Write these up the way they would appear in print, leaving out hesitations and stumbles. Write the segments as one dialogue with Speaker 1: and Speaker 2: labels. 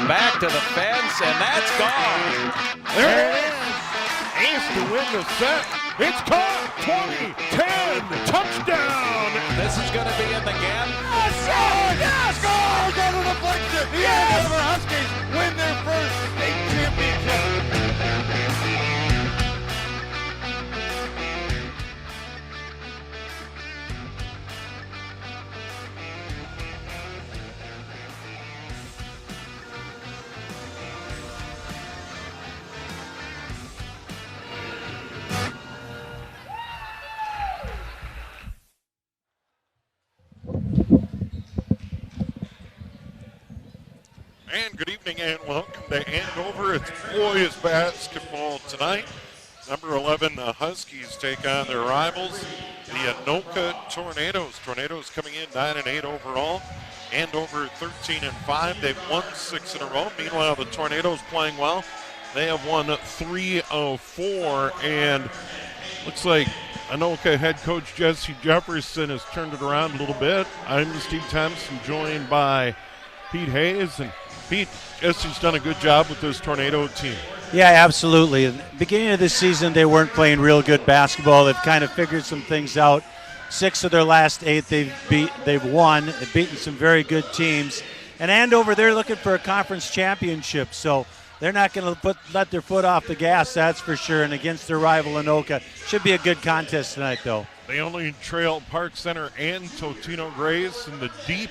Speaker 1: back to the fence, and that's gone.
Speaker 2: There it is. Ace to win the set. It's caught. 20-10 touchdown.
Speaker 1: This is going to be in the gap.
Speaker 2: Yes! Goal! Go to deflection. The Andover Huskies win their first state championship. And good evening and welcome to Andover. It's boys basketball tonight. Number 11, the Huskies take on their rivals, the Anoka Tornadoes. Tornadoes coming in 9-8 overall. Andover 13-5. They've won 6 in a row. Meanwhile, the Tornadoes playing well. They have won 3 of 4, and looks like Anoka head coach Jesse Jefferson has turned it around a little bit. I'm Steve Thompson, joined by Pete Hayes. And Pete, Jesse's done a good job with this Tornado team.
Speaker 3: Yeah, absolutely. At the beginning of the season, they weren't playing real good basketball. They've kind of figured some things out. 6 of their last 8 they've won. They've beaten some very good teams. And Andover, they're looking for a conference championship, so they're not going to let their foot off the gas, that's for sure. And against their rival Anoka, should be a good contest tonight, though.
Speaker 2: They only trail Park Center and Totino Grays in the deep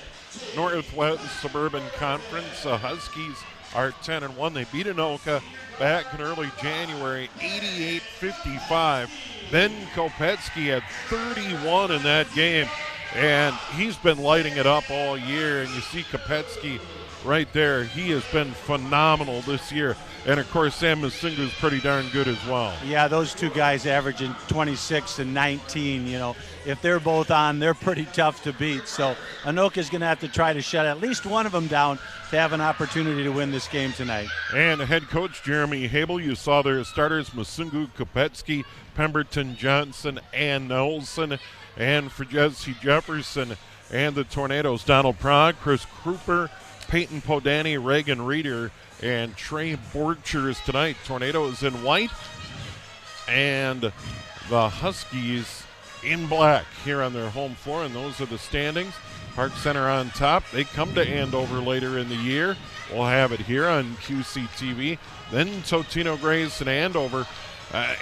Speaker 2: Northwest Suburban Conference. The Huskies are 10-1. They beat Anoka back in early January, 88-55. Ben Kopetsky had 31 in that game, and he's been lighting it up all year. And you see Kopetsky right there. He has been phenomenal this year. And, of course, Sam Masingu's pretty darn good as well.
Speaker 3: Yeah, those two guys averaging 26 and 19, you know. If they're both on, they're pretty tough to beat. So Anoka's going to have to try to shut at least one of them down to have an opportunity to win this game tonight.
Speaker 2: And head coach Jeremy Habel, you saw their starters, Masingu, Kopetsky, Pemberton, Johnson, and Nelson. And for Jesse Jefferson and the Tornadoes, Donald Prague, Chris Kruper, Peyton Podani, Reagan Reeder, and Trey Borchers tonight. Tornadoes in white and the Huskies in black here on their home floor, and those are the standings. Park Center on top. They come to Andover later in the year. We'll have it here on QCTV. Then Totino Grays and Andover.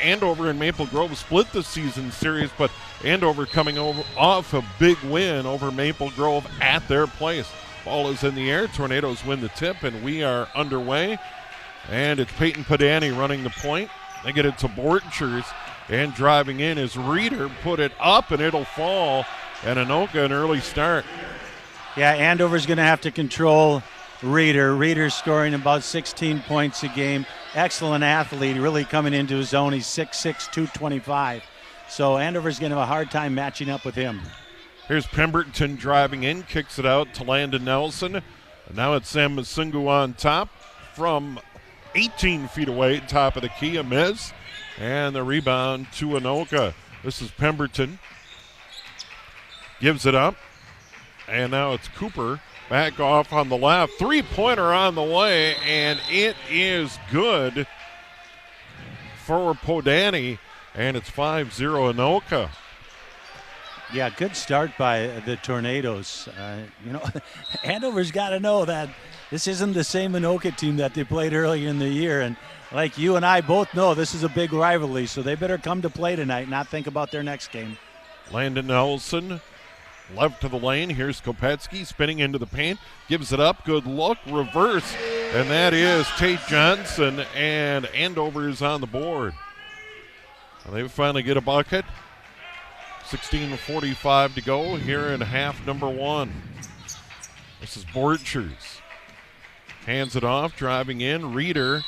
Speaker 2: Andover and Maple Grove split the season series, but Andover coming off a big win over Maple Grove at their place. Ball is in the air. Tornadoes win the tip, and we are underway. And it's Peyton Podani running the point. They get it to Borchers, and driving in is Reeder. Put it up, and it'll fall. And Anoka, an early start.
Speaker 3: Yeah, Andover's going to have to control Reeder. Reeder's scoring about 16 points a game. Excellent athlete, really coming into his own. He's 6'6", 225. So Andover's going to have a hard time matching up with him.
Speaker 2: Here's Pemberton driving in, kicks it out to Landon Nelson. And now it's Sam Masingu on top from 18 feet away, top of the key, a miss. And the rebound to Anoka. This is Pemberton. Gives it up. And now it's Cooper back off on the left. Three-pointer on the way, and it is good for Podani. And it's 5-0 Anoka.
Speaker 3: Yeah, good start by the Tornadoes. Andover's got to know that this isn't the same Anoka team that they played earlier in the year. And like you and I both know, this is a big rivalry, so they better come to play tonight, not think about their next game.
Speaker 2: Landon Nelson, left to the lane. Here's Kopetsky spinning into the paint. Gives it up. Good look. Reverse. And that is Tate Johnson, and Andover is on the board. And they finally get a bucket. 16:45 to go here in half number 1. This is Borchers. Hands it off, driving in. Reeder,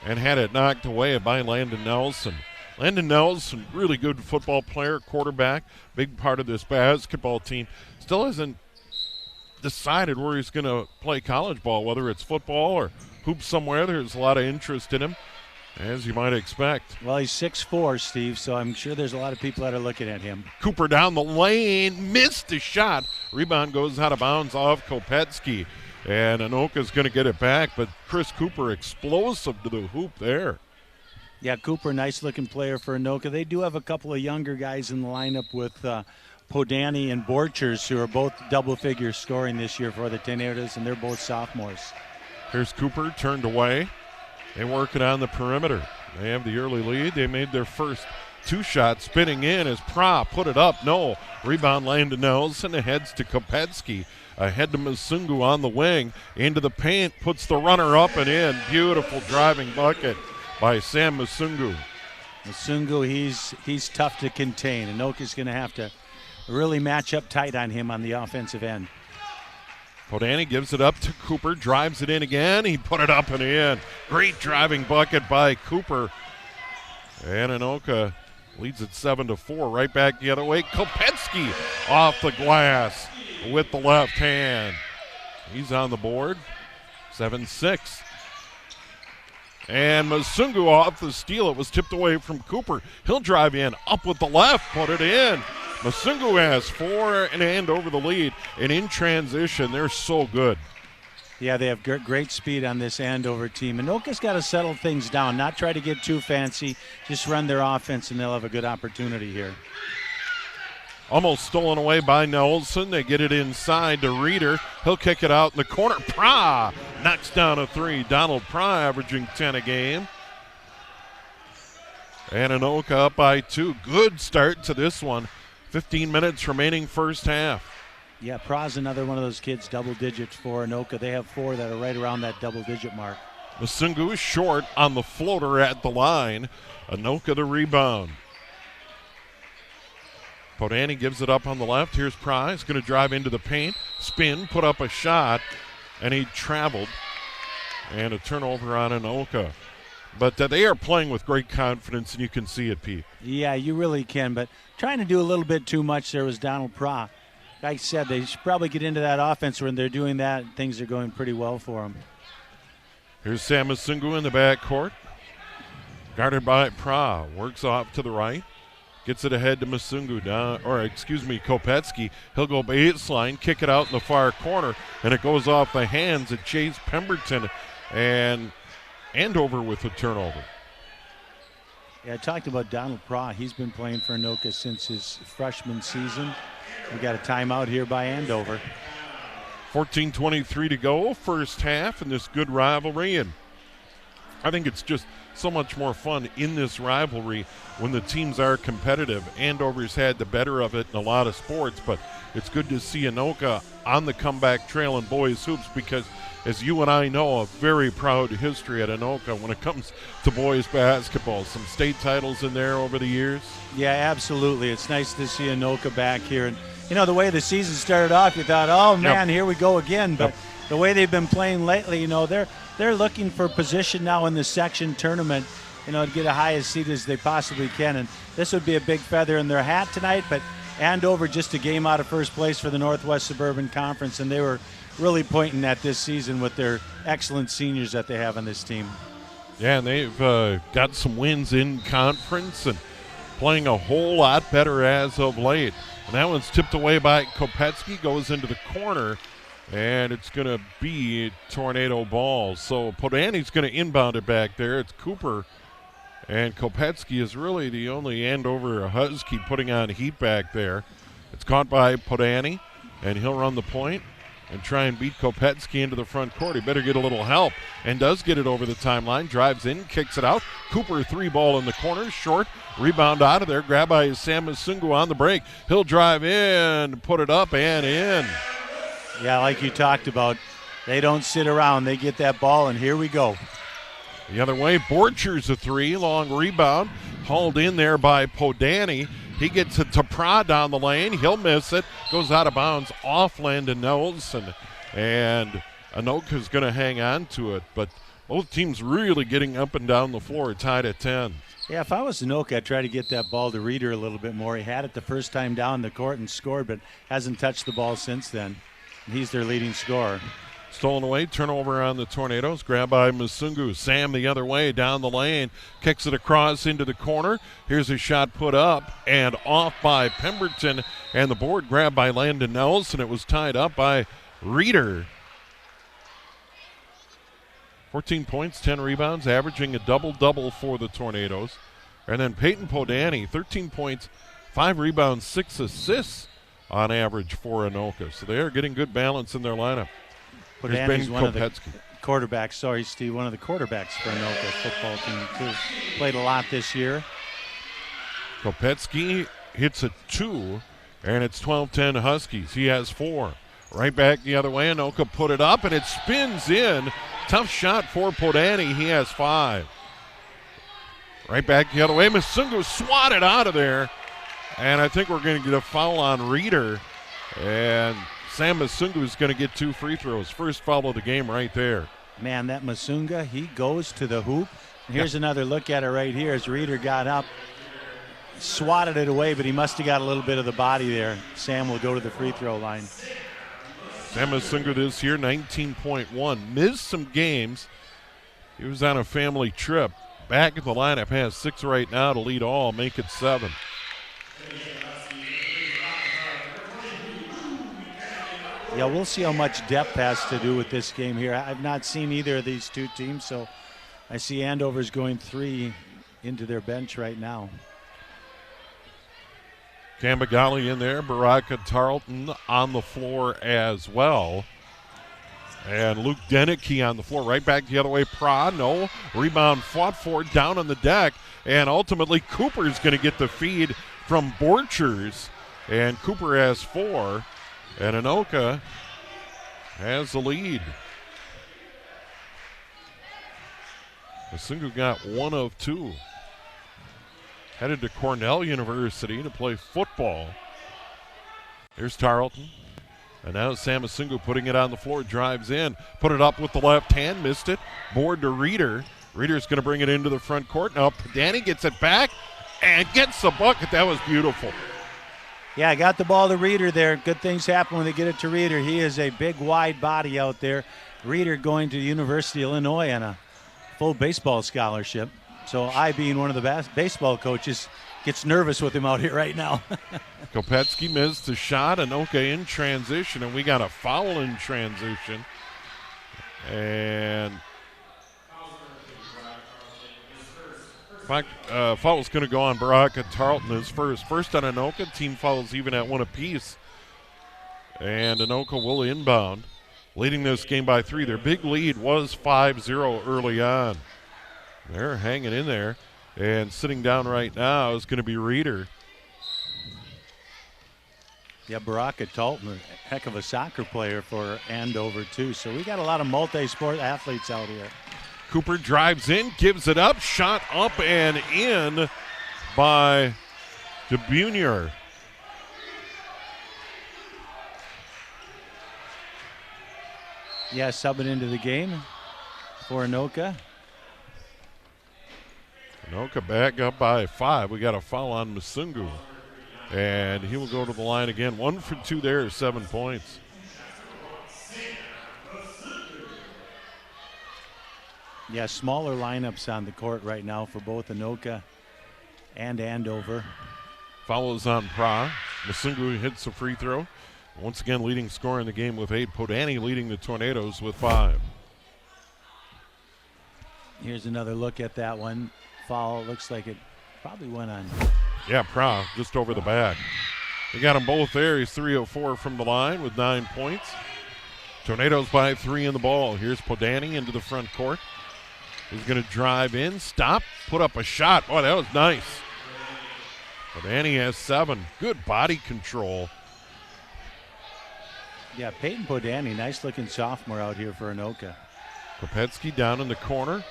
Speaker 2: and had it knocked away by Landon Nelson. Landon Nelson, really good football player, quarterback, big part of this basketball team. Still hasn't decided where he's going to play college ball, whether it's football or hoops somewhere. There's a lot of interest in him, as you might expect.
Speaker 3: Well, he's 6'4", Steve, so I'm sure there's a lot of people that are looking at him.
Speaker 2: Cooper down the lane, missed the shot. Rebound goes out of bounds off Kopetsky. And Anoka's going to get it back, but Chris Cooper explosive to the hoop there.
Speaker 3: Yeah, Cooper, nice-looking player for Anoka. They do have a couple of younger guys in the lineup with Podani and Borchers, who are both double-figure scoring this year for the Tornadoes, and they're both sophomores.
Speaker 2: Here's Cooper turned away. They work it on the perimeter. They have the early lead. They made their first 2 shots. Spinning in as Pra put it up. No. Rebound lane to Nelson. It heads to Kopetsky. Ahead to Masungu on the wing. Into the paint. Puts the runner up and in. Beautiful driving bucket by Sam Masungu.
Speaker 3: Masungu, he's tough to contain. Anoka's going to have to really match up tight on him on the offensive end.
Speaker 2: Podani gives it up to Cooper, drives it in again. He put it up and in. Great driving bucket by Cooper. And Anoka leads it 7-4. Right back the other way. Kopetsky off the glass with the left hand. He's on the board. 7-6. And Masungu off the steal. It was tipped away from Cooper. He'll drive in, up with the left, put it in. Masungu has 4 and Andover the lead. And in transition, they're so good.
Speaker 3: Yeah, they have great speed on this Andover team. Anoka's got to settle things down, not try to get too fancy, just run their offense, and they'll have a good opportunity here.
Speaker 2: Almost stolen away by Nelson. They get it inside to Reeder. He'll kick it out in the corner. Pra knocks down a 3. Donald Pra averaging 10 a game. And Anoka up by 2. Good start to this one. 15 minutes remaining first half.
Speaker 3: Yeah, Pra's another one of those kids, double digits for Anoka. They have 4 that are right around that double-digit mark.
Speaker 2: Masungu is short on the floater at the line. Anoka the rebound. Podani gives it up on the left. Here's Price, going to drive into the paint, spin, put up a shot, and he traveled. And a turnover on Anoka. But they are playing with great confidence, and you can see it, Pete.
Speaker 3: Yeah, you really can, but trying to do a little bit too much there was Donald Pra. Like I said, they should probably get into that offense when they're doing that. Things are going pretty well for them.
Speaker 2: Here's Sam Masungu in the backcourt. Guarded by Pra. Works off to the right. Gets it ahead to Masungu. Kopetsky. He'll go baseline, kick it out in the far corner, and it goes off the hands of Chase Pemberton. And Andover with a turnover.
Speaker 3: Yeah, I talked about Donald Pra. He's been playing for Anoka since his freshman season. We got a timeout here by Andover.
Speaker 2: 14:23 to go, first half in this good rivalry. And I think it's just so much more fun in this rivalry when the teams are competitive. Andover's had the better of it in a lot of sports, but it's good to see Anoka on the comeback trail in boys hoops because, as you and I know, a very proud history at Anoka when it comes to boys basketball. Some state titles in there over the years.
Speaker 3: Yeah, absolutely. It's nice to see Anoka back here. And, you know, the way the season started off, you thought, oh, man, Here we go again. But the way they've been playing lately, you know, they're looking for position now in the section tournament, you know, to get a highest seed as they possibly can. And this would be a big feather in their hat tonight. But Andover just a game out of first place for the Northwest Suburban Conference, and they were really pointing at this season with their excellent seniors that they have on this team.
Speaker 2: Yeah, and they've got some wins in conference and playing a whole lot better as of late. And that one's tipped away by Kopetsky, goes into the corner, and it's going to be Tornado ball. So Podani's going to inbound it back there. It's Cooper, and Kopetsky is really the only Andover Husky putting on heat back there. It's caught by Podani, and he'll run the point and try and beat Kopetsky into the front court. He better get a little help, and does get it over the timeline. Drives in, kicks it out. Cooper 3 ball in the corner, short. Rebound out of there. Grab by Sam Masungu on the break. He'll drive in, put it up and in.
Speaker 3: Yeah, like you talked about, they don't sit around. They get that ball, and here we go.
Speaker 2: The other way, Borchers a 3, long rebound. Hauled in there by Podani. He gets it to Pra down the lane. He'll miss it. Goes out of bounds off Landon Nelson. And Anoka's going to hang on to it. But both teams really getting up and down the floor, tied at 10.
Speaker 3: Yeah, if I was Anoka, I'd try to get that ball to Reeder a little bit more. He had it the first time down the court and scored, but hasn't touched the ball since then. He's their leading scorer.
Speaker 2: Stolen away, turnover on the Tornadoes. Grabbed by Masungu. Sam the other way down the lane. Kicks it across into the corner. Here's a shot put up and off by Pemberton. And the board grabbed by Landon Nelson. It was tied up by Reeder. 14 points, 10 rebounds, averaging a double-double for the Tornadoes. And then Peyton Podani, 13 points, 5 rebounds, 6 assists on average for Anoka. So they are getting good balance in their lineup.
Speaker 3: Podani's one of the quarterbacks. Sorry, Steve, one of the quarterbacks for Anoka football team, too. Played a lot this year.
Speaker 2: Kopetsky hits a 2, and it's 12-10 Huskies. He has 4. Right back the other way, Anoka put it up, and it spins in. Tough shot for Podani. He has 5. Right back the other way, Masungu swatted out of there. And I think we're going to get a foul on Reeder. And Sam Masungu is going to get 2 free throws. First foul of the game right there.
Speaker 3: Man, that Masunga, he goes to the hoop. Here's another look at it right here as Reeder got up. Swatted it away, but he must have got a little bit of the body there. Sam will go to the free throw line.
Speaker 2: Sam Masunga this year, 19.1. Missed some games. He was on a family trip. Back in the lineup, has 6 right now to lead all, make it 7.
Speaker 3: Yeah, we'll see how much depth has to do with this game here. I've not seen either of these two teams, so I see Andover's going 3 into their bench right now.
Speaker 2: Kambagali in there, Baraka Tarleton on the floor as well. And Luke Denicky on the floor, right back the other way. No, rebound fought for, down on the deck. And ultimately Cooper's going to get the feed from Borchers. And Cooper has 4. And Anoka has the lead. Masungu got 1 of 2. Headed to Cornell University to play football. Here's Tarleton. And now Sam Masungu putting it on the floor, drives in, put it up with the left hand, missed it. Board to Reeder. Reeder's going to bring it into the front court. Now Danny gets it back and gets the bucket. That was beautiful.
Speaker 3: Yeah, I got the ball to Reeder there. Good things happen when they get it to Reeder. He is a big, wide body out there. Reeder going to the University of Illinois on a full baseball scholarship. So I, being one of the best baseball coaches, gets nervous with him out here right now.
Speaker 2: Kopetsky missed the shot. Anoka in transition, and we got a foul in transition. And foul's going to go on Baraka Tarleton his first. First on Anoka. Team fouls even at 1 apiece. And Anoka will inbound, leading this game by 3. Their big lead was 5-0 early on. They're hanging in there. And sitting down right now is going to be Reeder.
Speaker 3: Yeah, Baraka Talton, a heck of a soccer player for Andover, too. So we got a lot of multi-sport athletes out here.
Speaker 2: Cooper drives in, gives it up, shot up and in by DeBunier.
Speaker 3: Yeah, subbing into the game for Anoka.
Speaker 2: Anoka back up by 5. We got a foul on Masungu. And he will go to the line again. 1 for 2 there, 7 points.
Speaker 3: Yeah, smaller lineups on the court right now for both Anoka and Andover.
Speaker 2: Foul is on Pra. Masungu hits a free throw. Once again, leading scorer in the game with 8. Podani leading the Tornadoes with 5.
Speaker 3: Here's another look at that one. Foul, looks like it probably went on.
Speaker 2: Yeah, Pra just over the back. They got them both there. He's 3 of 4 from the line with 9 points. Tornadoes by 3 in the ball. Here's Podani into the front court. He's going to drive in, stop, put up a shot. Boy, that was nice. Podani has 7. Good body control.
Speaker 3: Yeah, Peyton Podani, nice-looking sophomore out here for Anoka.
Speaker 2: Kopetsky down in the corner.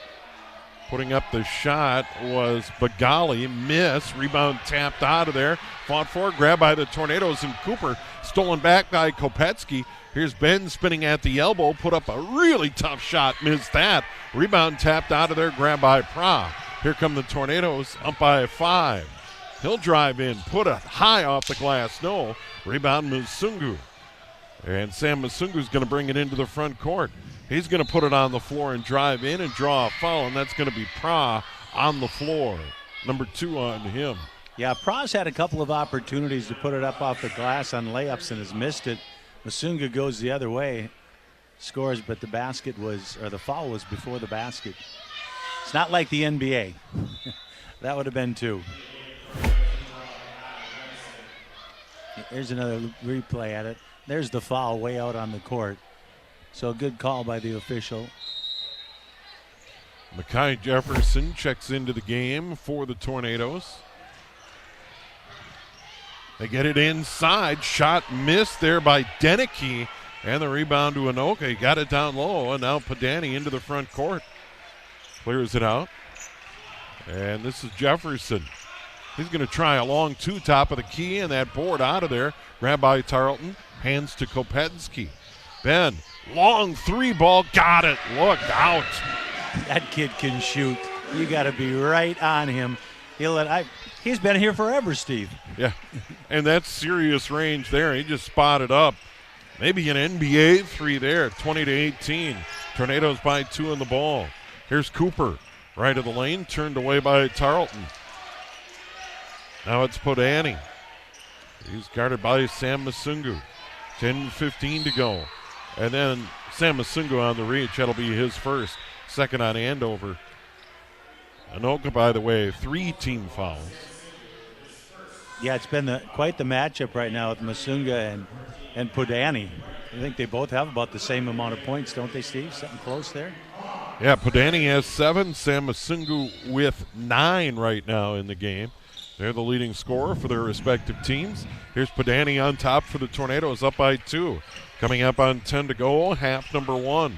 Speaker 2: Putting up the shot was Bagali. Miss. Rebound tapped out of there. Fought for, grabbed by the Tornadoes, and Cooper stolen back by Kopetsky. Here's Ben spinning at the elbow. Put up a really tough shot. Missed that. Rebound tapped out of there. Grabbed by Pra. Here come the Tornadoes up by 5. He'll drive in. Put it high off the glass. No. Rebound Masungu. And Sam Masungu's going to bring it into the front court. He's going to put it on the floor and drive in and draw a foul, and that's going to be Pra on the floor. Number 2 on him.
Speaker 3: Yeah, Pra's had a couple of opportunities to put it up off the glass on layups and has missed it. Masunga goes the other way. scores, but the foul was before the basket. It's not like the NBA. That would have been 2. Here's another replay at it. There's the foul way out on the court. So a good call by the official.
Speaker 2: Mekhi Jefferson checks into the game for the Tornadoes. They get it inside. Shot missed there by Deneke. And the rebound to Anoka. He got it down low, and now Padani into the front court. Clears it out. And this is Jefferson. He's going to try a long 2 top of the key, and that board out of there. Grabbed by Tarleton. Hands to Kopetsky. Ben, long 3 ball. Got it. Look out.
Speaker 3: That kid can shoot. You got to be right on him. He's been here forever, Steve.
Speaker 2: Yeah, and that's serious range there. He just spotted up. Maybe an NBA 3 there, 20-18. Tornadoes by 2 in the ball. Here's Cooper, right of the lane, turned away by Tarleton. Now it's Podani. He's guarded by Sam Masungu. 10:15 to go. And then Sam Masungu on the reach. That'll be his first. Second on Andover. Anoka, by the way, 3 team fouls.
Speaker 3: Yeah, it's been quite the matchup right now with Masunga and Podani. I think they both have about the same amount of points, don't they, Steve? Something close there?
Speaker 2: Yeah, Podani has 7. Sam Masungu with 9 right now in the game. They're the leading scorer for their respective teams. Here's Podani on top for the Tornadoes, up by 2. Coming up on 10 to go, half number 1.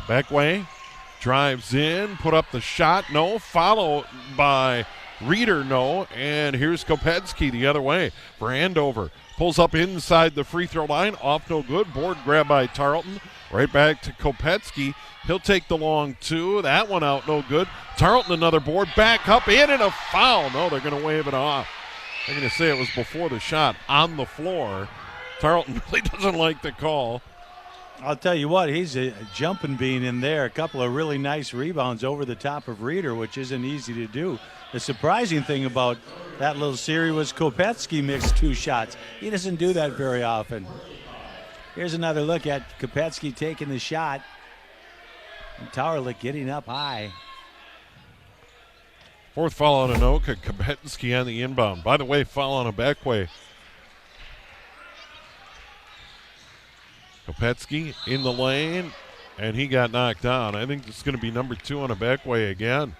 Speaker 2: Beckway drives in, put up the shot, no. Followed by Reeder, no. And here's Kopetsky the other way for Andover. Pulls up inside the free throw line, off no good. Board grab by Tarleton. Right back to Kopetsky. He'll take the long 2. That one out, no good. Tarleton another board, back up in, and a foul. No, they're going to wave it off. They're going to say it was before the shot on the floor. Tarleton really doesn't like the call.
Speaker 3: I'll tell you what, he's a jumping bean in there. A couple of really nice rebounds over the top of Reeder, which isn't easy to do. The surprising thing about that little series was Kopetsky mixed 2 shots. He doesn't do that very often. Here's another look at Kopetsky taking the shot. And Towerlick getting up high.
Speaker 2: 4th foul on Anoka. Kopetsky on the inbound. By the way, foul on a Beckway. Kopetsky in the lane, and he got knocked down. I think it's going to be number 2 on a Beckway again.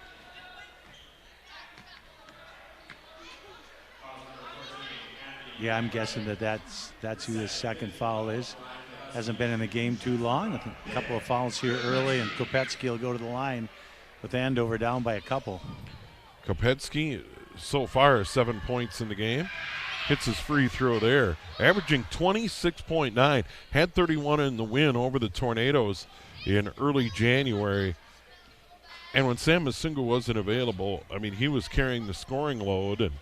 Speaker 3: Yeah, I'm guessing that's who his second foul is. Hasn't been in the game too long. A couple of fouls here early, and Kopetsky will go to the line with Andover down by a couple.
Speaker 2: Kopetsky so far 7 points in the game. Hits his free throw there, averaging 26.9. Had 31 in the win over the Tornadoes in early January. And when Sam Masungu wasn't available, I mean, he was carrying the scoring load, and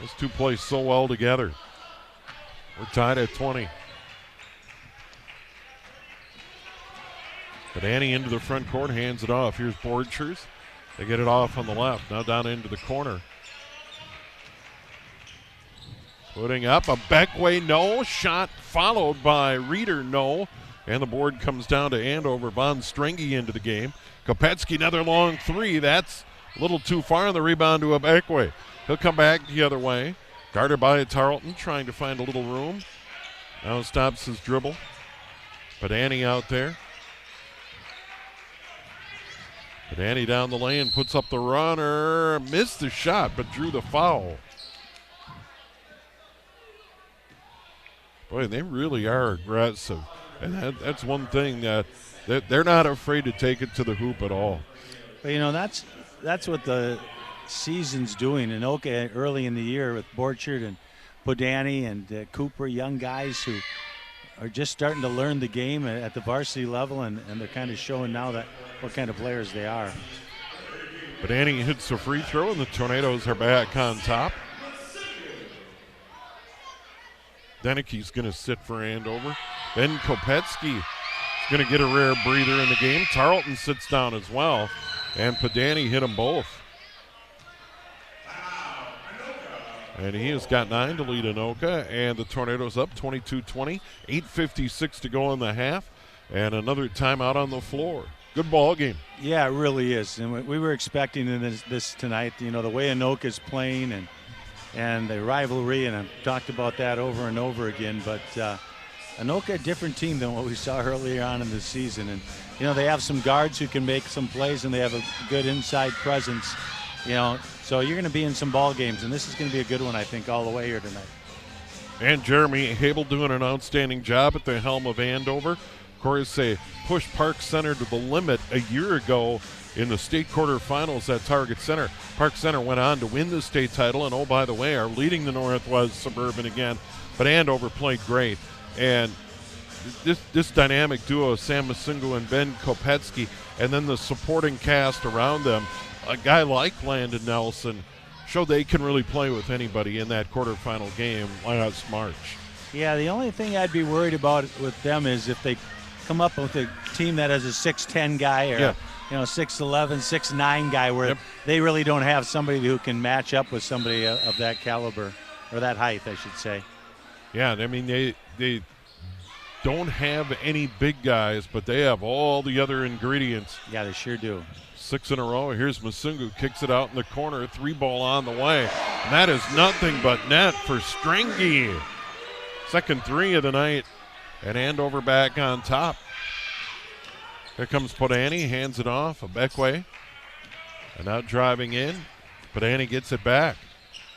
Speaker 2: those 2 play so well together. We're tied at 20. But Annie into the front court, hands it off. Here's Borchers. They get it off on the left, now down into the corner. Putting up a Beckway, no. Shot followed by Reeder, no. And the board comes down to Andover. Von Strengy into the game. Kopetsky, another long 3. That's a little too far on the rebound to a Beckway. He'll come back the other way. Guarded by Tarleton, trying to find a little room. Now stops his dribble. Padani out there. Padani down the lane, puts up the runner. Missed the shot, but drew the foul. Boy, they really are aggressive. And that's one thing that they're not afraid to take it to the hoop at all.
Speaker 3: But, you know, that's what the season's doing. Anoka early in the year with Borchard and Podani and Cooper, young guys who are just starting to learn the game at the varsity level, and they're kind of showing now that what kind of players they are.
Speaker 2: Podani hits a free throw, and the Tornadoes are back on top. Deneke's going to sit for Andover. Then Kopetsky is going to get a rare breather in the game. Tarleton sits down as well, and Podani hit them both. And he has got 9 to lead Anoka, and the Tornadoes up 22-20, 8:56 to go in the half, and another timeout on the floor. Good ball game.
Speaker 3: Yeah, it really is. And we were expecting this tonight, the way Anoka's playing and the rivalry, and I've talked about that over and over again. But Anoka, a different team than what we saw earlier on in the season. And, they have some guards who can make some plays, and they have a good inside presence. So you're going to be in some ball games, and this is going to be a good one, I think, all the way here tonight.
Speaker 2: And Jeremy Hable doing an outstanding job at the helm of Andover. Of course, they pushed Park Center to the limit a year ago in the state quarterfinals at Target Center. Park Center went on to win the state title, and oh, by the way, are leading the Northwest Suburban again. But Andover played great. And this dynamic duo, Sam Masungu and Ben Kopetsky, and then the supporting cast around them, a guy like Landon Nelson, showed they can really play with anybody in that quarterfinal game last March.
Speaker 3: Yeah, the only thing I'd be worried about with them is if they come up with a team that has a 6'10 guy or 6'11, 6'9 guy where they really don't have somebody who can match up with somebody of that caliber, or that height, I should say.
Speaker 2: Yeah, I mean, they don't have any big guys, but they have all the other ingredients.
Speaker 3: Yeah, they sure do.
Speaker 2: 6 in a row. Here's Masungu, kicks it out in the corner, 3 ball on the way. And that is nothing but net for Stringy. Second 3 of the night, and Andover back on top. Here comes Podani, hands it off, Abekwe. And now driving in, Podani gets it back.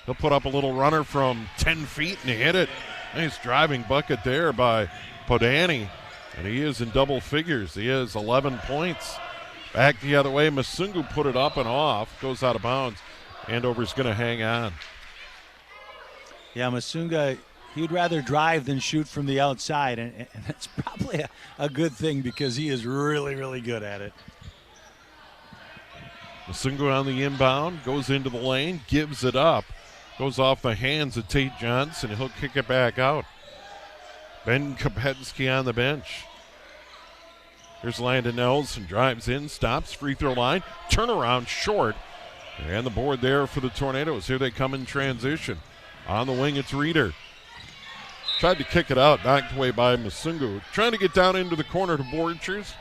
Speaker 2: He'll put up a little runner from 10 feet and hit it. Nice driving bucket there by Podani. And he is in double figures. He has 11 points. Back the other way, Masungu put it up and off, goes out of bounds. Andover's going to hang on.
Speaker 3: Yeah, Masunga, he'd rather drive than shoot from the outside, and that's probably a good thing because he is really, really good at it.
Speaker 2: Masungu on the inbound, goes into the lane, gives it up, goes off the hands of Tate Johnson. He'll kick it back out. Ben Kopetsky on the bench. Here's Landon Nelson, drives in, stops, free throw line, turnaround short, and the board there for the Tornadoes. Here they come in transition. On the wing, it's Reeder. Tried to kick it out, knocked away by Masungu. Trying to get down into the corner to Borchers.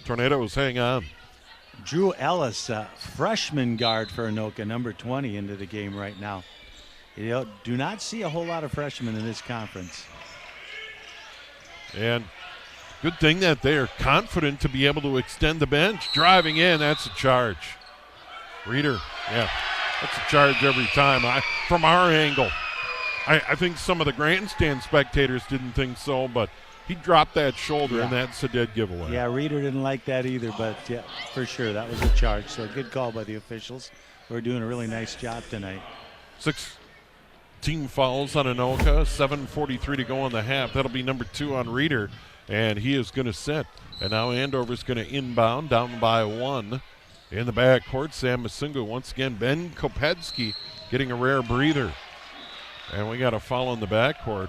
Speaker 2: Tornadoes hang on.
Speaker 3: Drew Ellis, freshman guard for Anoka, number 20 into the game right now. Do not see a whole lot of freshmen in this conference.
Speaker 2: And good thing that they are confident to be able to extend the bench. Driving in, that's a charge. Reeder, yeah, that's a charge every time. From our angle, I think some of the grandstand spectators didn't think so, but he dropped that shoulder, and that's a dead giveaway.
Speaker 3: Yeah, Reeder didn't like that either, but yeah, for sure, that was a charge. So a good call by the officials. We're doing a really nice job tonight.
Speaker 2: 6 team fouls on Anoka, 7:43 to go in the half. That'll be number 2 on Reeder, and he is going to sit. And now Andover's going to inbound, down by 1. In the backcourt, Sam Masungu once again. Ben Kopetsky getting a rare breather. And we got a foul in the backcourt.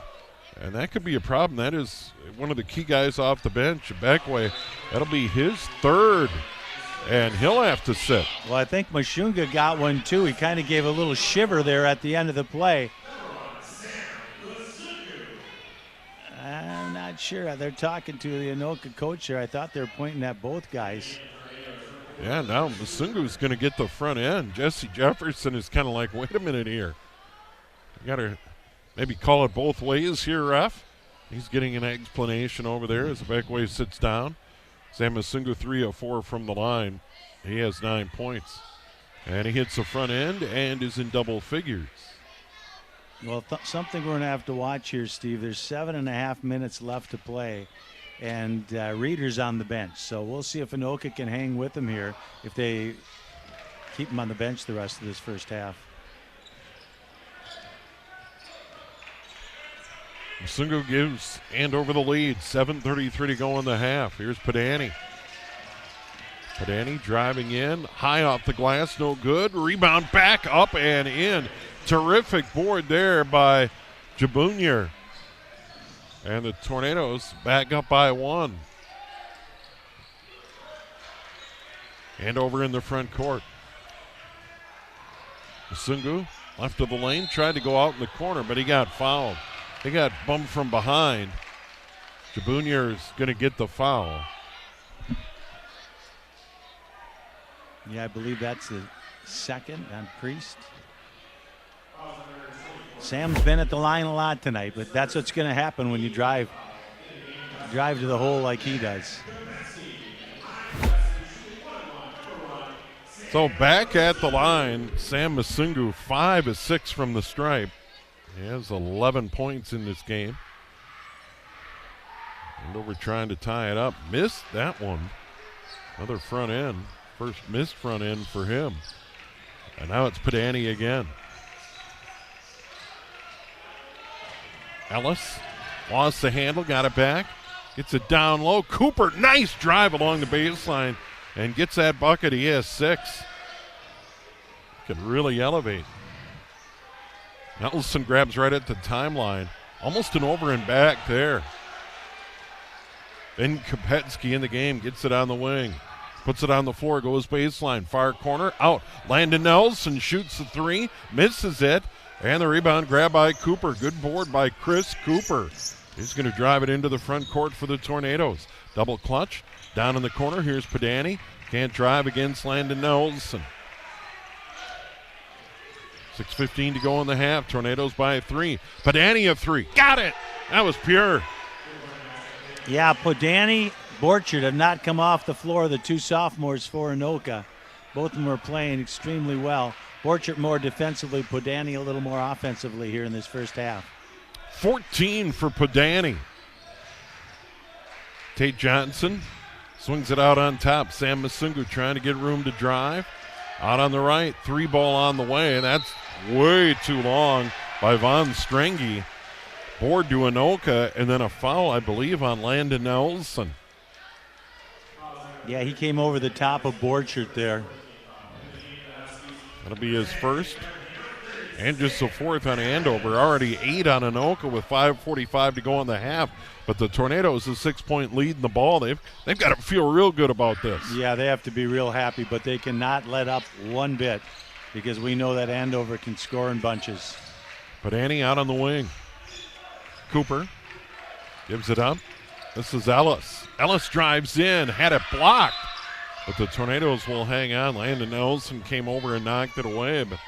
Speaker 2: And that could be a problem. That is one of the key guys off the bench, Beckway. That'll be his 3rd. And he'll have to sit.
Speaker 3: Well, I think Mashunga got one too. He kind of gave a little shiver there at the end of the play. I'm not sure. They're talking to the Anoka coach here. I thought they were pointing at both guys.
Speaker 2: Yeah, now Masungu's going to get the front end. Jesse Jefferson is kind of like, wait a minute here. You got to maybe call it both ways here, ref. He's getting an explanation over there as Beckway sits down. Sam Masungu 3 of 4 from the line. He has 9 points. And he hits the front end and is in double figures.
Speaker 3: Well, something we're going to have to watch here, Steve. There's 7.5 minutes left to play, and Reeder's on the bench. So we'll see if Anoka can hang with him here if they keep him on the bench the rest of this first half.
Speaker 2: Masungu gives Andover the lead. 7:33 to go in the half. Here's Podani. Podani driving in, high off the glass, no good. Rebound back up and in. Terrific board there by Jabunier. And the Tornadoes back up by 1. Andover in the front court. Masungu Left of the lane, tried to go out in the corner, but he got fouled. He got bumped from behind. Jabunier's going to get the foul.
Speaker 3: Yeah, I believe that's the second on Priest. Sam's been at the line a lot tonight, but that's what's going to happen when you drive to the hole like he does.
Speaker 2: So back at the line, Sam Masungu, 5 of 6 from the stripe. He has 11 points in this game. Andover trying to tie it up. Missed that one. Another front end. First missed front end for him. And now it's Padani again. Ellis lost the handle, got it back. Gets it down low. Cooper, nice drive along the baseline. And gets that bucket. He has 6. Can really elevate. Nelson grabs right at the timeline. Almost an over and back there. Then Kopetsky in the game. Gets it on the wing. Puts it on the floor. Goes baseline. Far corner. Out. Landon Nelson shoots the 3. Misses it. And the rebound grab by Cooper. Good board by Chris Cooper. He's going to drive it into the front court for the Tornadoes. Double clutch. Down in the corner, here's Padani. Can't drive against Landon Nelson. 6:15 to go in the half. Tornadoes by 3. Padani a 3. Got it! That was pure.
Speaker 3: Yeah, Padani, Borchard have not come off the floor. The 2 sophomores for Anoka. Both of them are playing extremely well. Borchard more defensively, Padani a little more offensively here in this first half.
Speaker 2: 14 for Padani. Tate Johnson swings it out on top. Sam Masungu trying to get room to drive. Out on the right, 3 ball on the way, and that's way too long by Von Strengy. Board to Anoka, and then a foul, I believe, on Landon Nelson.
Speaker 3: Yeah, he came over the top of Borchard there.
Speaker 2: That'll be his first. And just the 4th on Andover. Already 8 on Anoka with 5:45 to go in the half. But the Tornadoes a 6-point lead in the ball. They've got to feel real good about this.
Speaker 3: Yeah, they have to be real happy, but they cannot let up one bit because we know that Andover can score in bunches.
Speaker 2: Padani out on the wing. Cooper gives it up. This is Ellis. Ellis drives in, had it blocked. But the Tornadoes will hang on. Landon Nelson came over and knocked it away. But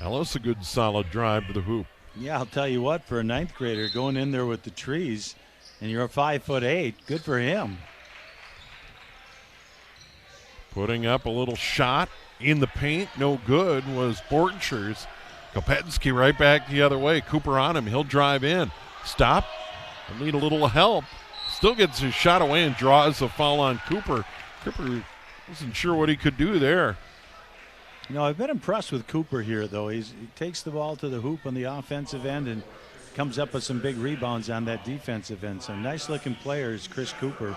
Speaker 2: Ellis, a good solid drive to the hoop.
Speaker 3: Yeah, I'll tell you what, for a 9th grader going in there with the trees, and you're 5'8", good for him.
Speaker 2: Putting up a little shot in the paint, no good, was Borchers. Kopetsky right back the other way. Cooper on him, he'll drive in. Stop, and need a little help. Still gets his shot away and draws a foul on Cooper. Cooper wasn't sure what he could do there.
Speaker 3: No, I've been impressed with Cooper here, though. He takes the ball to the hoop on the offensive end and comes up with some big rebounds on that defensive end. So nice-looking players, Chris Cooper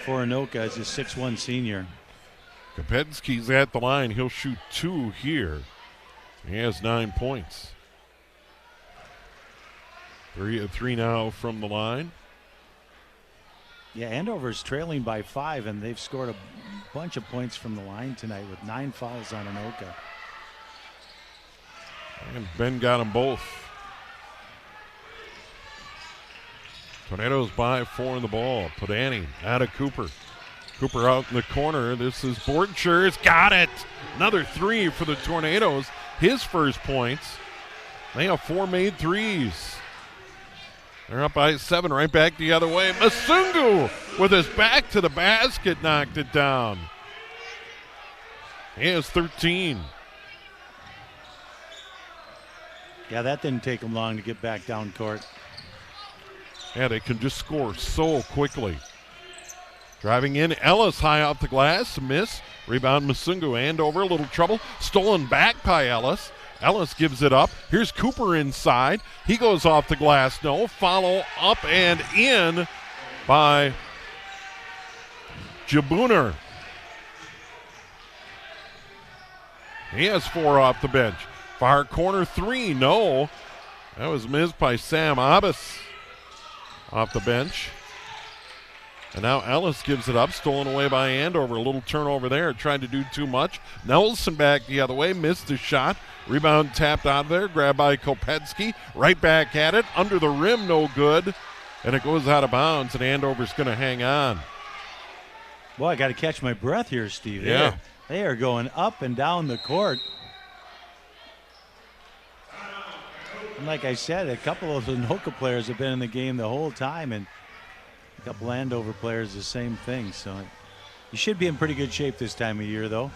Speaker 3: for Anoka as a 6'1" senior.
Speaker 2: Kopetsky's at the line. He'll shoot 2 here. He has 9 points. 3 of 3 now from the line.
Speaker 3: Yeah, Andover's trailing by 5, and they've scored a bunch of points from the line tonight with 9 fouls on Anoka.
Speaker 2: And Ben got them both. Tornadoes by 4 in the ball. Padani out of Cooper. Cooper out in the corner. This is Borchers. Got it. Another 3 for the Tornadoes. His first points. They have 4 made threes. They're up by 7, right back the other way. Masungu with his back to the basket knocked it down. He has 13.
Speaker 3: Yeah, that didn't take them long to get back down court.
Speaker 2: Yeah, they can just score so quickly. Driving in, Ellis high off the glass, miss. Rebound Masungu, Andover, a little trouble. Stolen back by Ellis. Ellis gives it up. Here's Cooper inside. He goes off the glass. No. Follow up and in by Jabuner. He has 4 off the bench. Far corner 3. No. That was missed by Sam Abbas off the bench. And now Ellis gives it up, stolen away by Andover. A little turnover there, tried to do too much. Nelson back the other way, missed the shot. Rebound tapped out of there, grabbed by Kopetsky. Right back at it, under the rim, no good. And it goes out of bounds, and Andover's going to hang on.
Speaker 3: Boy, I got to catch my breath here, Steve.
Speaker 2: Yeah.
Speaker 3: They are going up and down the court. And like I said, a couple of the Anoka players have been in the game the whole time, and a couple Andover players the same thing. So you should be in pretty good shape this time of year, though.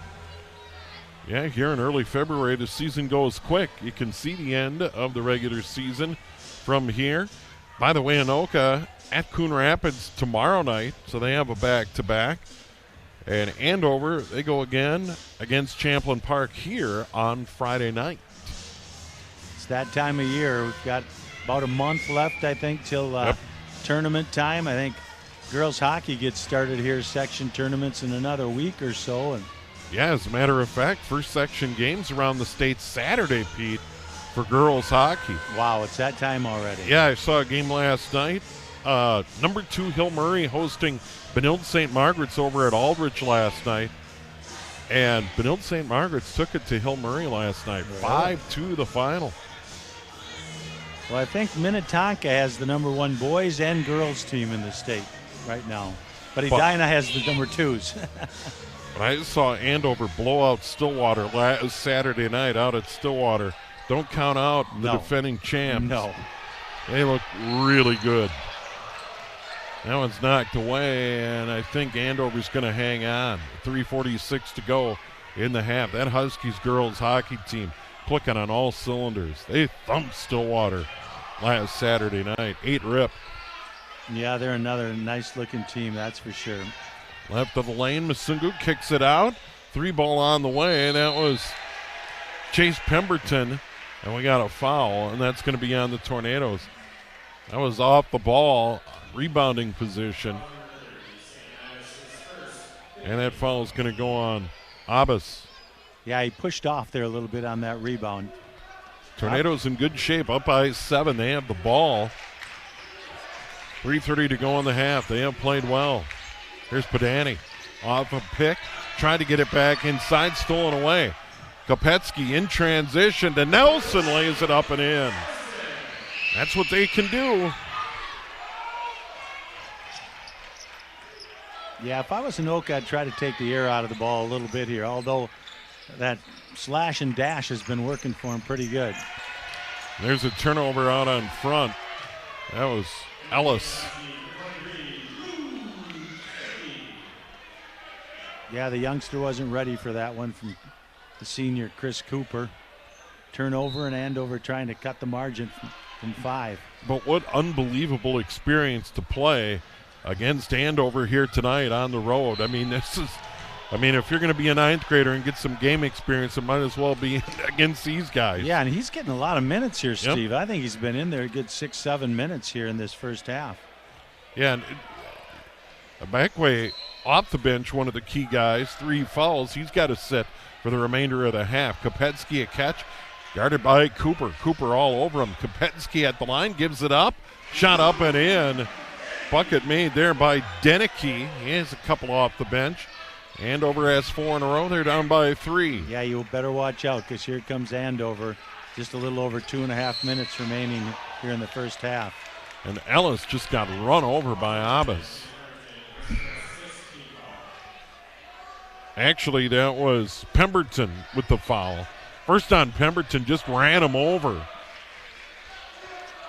Speaker 2: Yeah, here in early February, the season goes quick. You can see the end of the regular season from here. By the way, Anoka at Coon Rapids tomorrow night, so they have a back-to-back. And Andover, they go again against Champlain Park here on Friday night.
Speaker 3: It's that time of year. We've got about a month left, I think, till tournament time. I think girls hockey gets started here, section tournaments, in another week or so. And
Speaker 2: yeah, as a matter of fact, first section games around the state Saturday, Pete, for girls hockey.
Speaker 3: Wow, it's that time already.
Speaker 2: Yeah, I saw a game last night. Number 2 Hill Murray hosting Benilde St. Margaret's over at Aldrich last night. And Benilde St. Margaret's took it to Hill Murray last night. 5-2 the final.
Speaker 3: Well, I think Minnetonka has the number 1 boys and girls team in the state right now. But Edina has the number 2s.
Speaker 2: But I saw Andover blow out Stillwater last Saturday night out at Stillwater. Don't count out the defending champs.
Speaker 3: No.
Speaker 2: They look really good. That one's knocked away, and I think Andover's going to hang on. 3:46 to go in the half. That Huskies girls hockey team clicking on all cylinders. They thumped Stillwater last Saturday night. 8-rip.
Speaker 3: Yeah, they're another nice-looking team, that's for sure.
Speaker 2: Left of the lane, Masungu kicks it out. 3-ball on the way, and that was Chase Pemberton. And we got a foul, and that's going to be on the Tornadoes. That was off the ball, rebounding position. And that foul is going to go on Abbas.
Speaker 3: Yeah, he pushed off there a little bit on that rebound.
Speaker 2: Tornadoes in good shape, up by 7. They have the ball. 3:30 to go in the half. They have played well. Here's Padani off a pick, trying to get it back inside, stolen away. Kopetsky in transition to Nelson, lays it up and in. That's what they can do.
Speaker 3: Yeah, if I was Anoka, I'd try to take the air out of the ball a little bit here, although that slash and dash has been working for him pretty good.
Speaker 2: There's a turnover out on front. That was Ellis.
Speaker 3: Yeah, the youngster wasn't ready for that one from the senior Chris Cooper. Turnover, and Andover trying to cut the margin from 5.
Speaker 2: But what unbelievable experience to play against Andover here tonight on the road. I mean, if you're going to be a 9th grader and get some game experience, it might as well be against these guys.
Speaker 3: Yeah, and he's getting a lot of minutes here, Steve. Yep. I think he's been in there a good 6-7 minutes here in this first half.
Speaker 2: Yeah, and Backway off the bench, one of the key guys, 3 fouls. He's got to sit for the remainder of the half. Kopetsky a catch, guarded by Cooper. Cooper all over him. Kopetsky at the line, gives it up. Shot up and in. Bucket made there by Denicky. He has a couple off the bench. Andover has 4 in a row. They're down by 3.
Speaker 3: Yeah, you better watch out because here comes Andover. Just a little over 2.5 minutes remaining here in the first half.
Speaker 2: And Ellis just got run over by Abbas. Actually, that was Pemberton with the foul. First on Pemberton, just ran him over.
Speaker 3: Well,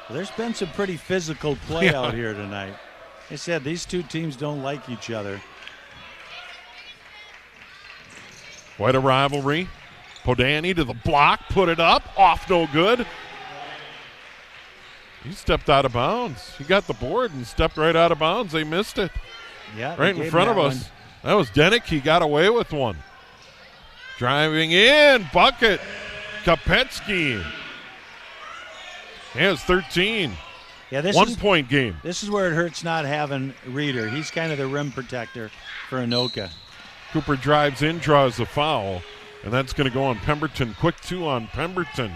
Speaker 3: there's been some pretty physical play out here tonight. I said these two teams don't like each other.
Speaker 2: Quite a rivalry. Podani to the block, put it up, off no good. He stepped out of bounds. He got the board and stepped right out of bounds. They missed it.
Speaker 3: Yeah,
Speaker 2: right in front of us. That was Denick. He got away with one. Driving in, bucket. Kopetsky. He has 13.
Speaker 3: Yeah, this
Speaker 2: 1 point game.
Speaker 3: This is where it hurts not having Reeder. He's kind of the rim protector for Anoka.
Speaker 2: Cooper drives in, draws the foul, and that's going to go on Pemberton. Quick 2 on Pemberton.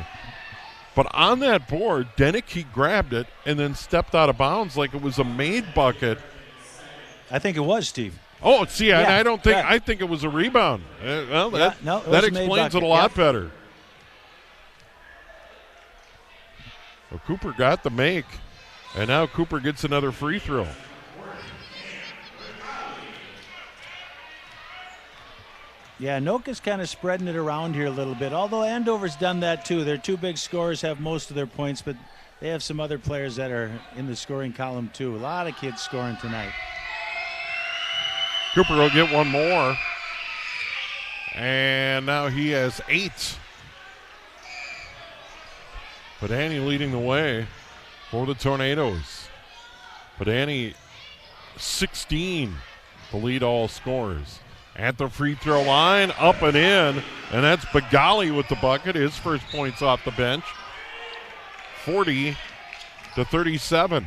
Speaker 2: But on that board, Denick, he grabbed it and then stepped out of bounds like it was a made bucket.
Speaker 3: I think it was, Steve.
Speaker 2: Oh, see,
Speaker 3: Yeah,
Speaker 2: I don't think
Speaker 3: yeah.
Speaker 2: I think it was a rebound. Well,
Speaker 3: Yeah, no, it was
Speaker 2: that
Speaker 3: a made
Speaker 2: explains it
Speaker 3: bucket,
Speaker 2: a lot
Speaker 3: yeah.
Speaker 2: better. Well, Cooper got the make, and now Cooper gets another free throw.
Speaker 3: Yeah, Anoka's kind of spreading it around here a little bit, although Andover's done that too. Their two big scorers have most of their points, but they have some other players that are in the scoring column too. A lot of kids scoring tonight.
Speaker 2: Cooper will get one more, and now he has 8. Padani leading the way for the Tornadoes. Padani 16 to lead all scorers. At the free throw line, up and in, and that's Bagali with the bucket. His first points off the bench. 40-37.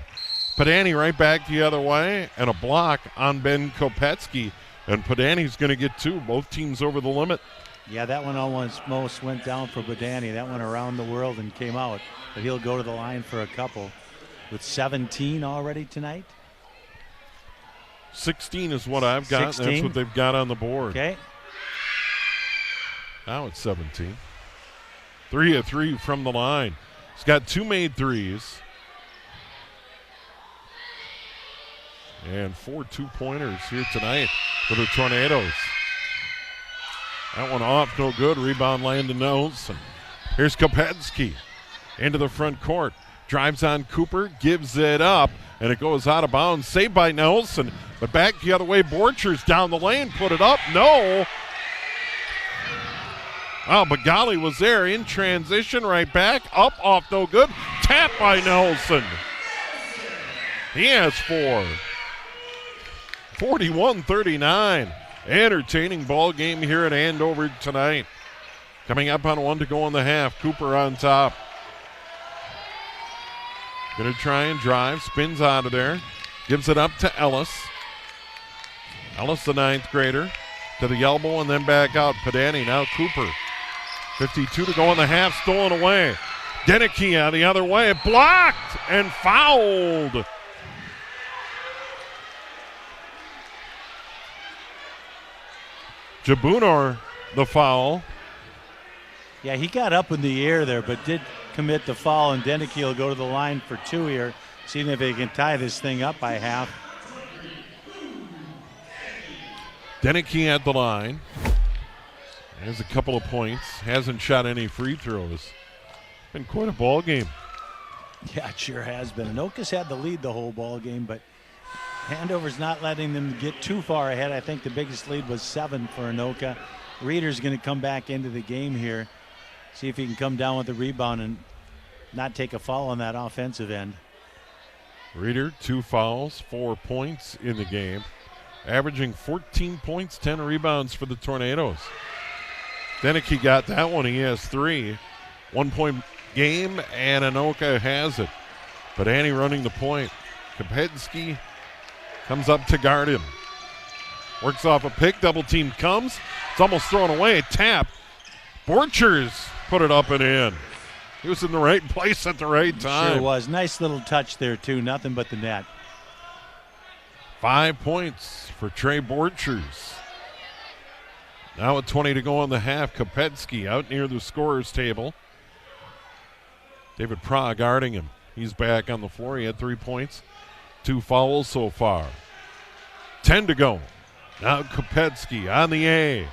Speaker 2: Padani right back the other way, and a block on Ben Kopetsky. And Padani's going to get 2. Both teams over the limit.
Speaker 3: Yeah, that one almost went down for Badani. That went around the world and came out. But he'll go to the line for a couple with 17 already tonight.
Speaker 2: 16 is what I've got.
Speaker 3: 16?
Speaker 2: That's what they've got on the board.
Speaker 3: Okay.
Speaker 2: Now it's 17. 3 of 3 from the line. He's got 2 made threes. And 4 two-pointers here tonight for the Tornadoes. That one off, no good. Rebound Landon Nelson. Here's Kopetsky into the front court. Drives on Cooper, gives it up, and it goes out of bounds. Saved by Nelson, but back the other way. Borchers down the lane, put it up. No. Oh, Bagali was there in transition, right back. Up, off, no good. Tap by Nelson. He has 4. 41-39. Entertaining ball game here at Andover tonight. Coming up on 1 to go in the half. Cooper on top. Going to try and drive. Spins out of there. Gives it up to Ellis. Ellis, the 9th grader. To the elbow and then back out. Padani, now Cooper. 52 to go in the half. Stolen away. Denikia the other way. Blocked and fouled. Jabunor, the foul.
Speaker 3: Yeah, he got up in the air there, but did commit the foul, and Denicky will go to the line for 2 here, seeing if he can tie this thing up by half.
Speaker 2: Denicky at the line. Has a couple of points. Hasn't shot any free throws. Been quite a ball game.
Speaker 3: Yeah, it sure has been. Anoka's had the lead the whole ball game, but Andover's not letting them get too far ahead. I think the biggest lead was 7 for Anoka. Reeder's going to come back into the game here, see if he can come down with the rebound and not take a foul on that offensive end.
Speaker 2: Reeder, 2 fouls, 4 points in the game. Averaging 14 points, 10 rebounds for the Tornadoes. Denicky got that one. He has 3. 1 point game, and Anoka has it. But Annie running the point. Kopetsky comes up to guard him. Works off a pick. Double team comes. It's almost thrown away. Tap. Borchers put it up and in. He was in the right place at the right time.
Speaker 3: Sure was. Nice little touch there, too. Nothing but the net.
Speaker 2: 5 points for Trey Borchers. Now with 20 to go in the half. Kopetsky out near the scorer's table. David Pra guarding him. He's back on the floor. He had 3 points. 2 fouls so far. 10 to go. Now Kopetsky on the A.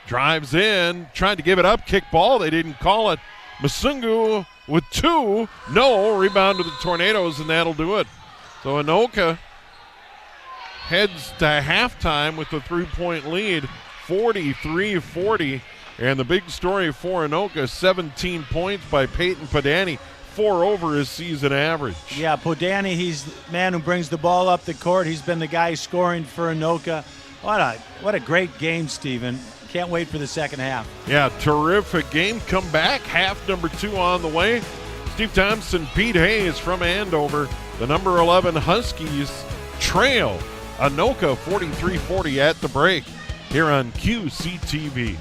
Speaker 2: Drives in. Tried to give it up. Kick ball. They didn't call it. Masungu with 2. No. Rebound to the Tornadoes, and that'll do it. So Anoka heads to halftime with the 3-point lead. 43-40. And the big story for Anoka, 17 points by Peyton Padani. 4 over his season average.
Speaker 3: Yeah, Podani, he's the man who brings the ball up the court. He's been the guy scoring for Anoka. What a great game, Stephen. Can't wait for the second half.
Speaker 2: Yeah, terrific game. Come back. Half number 2 on the way. Steve Thompson, Pete Hayes from Andover. The number 11 Huskies trail Anoka 43-40 at the break here on QCTV.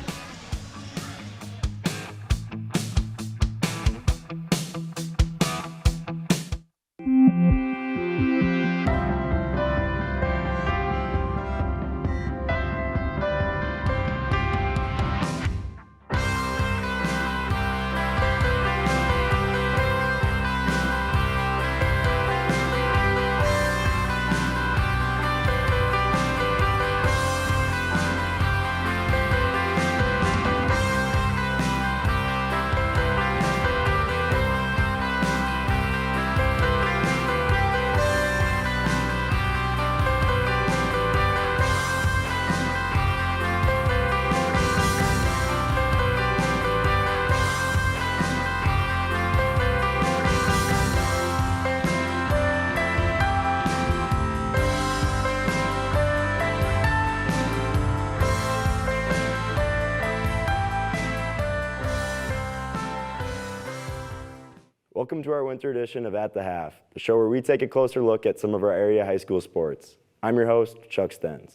Speaker 4: Welcome to our winter edition of At the Half, the show where we take a closer look at some of our area high school sports. I'm your host, Chuck Stens.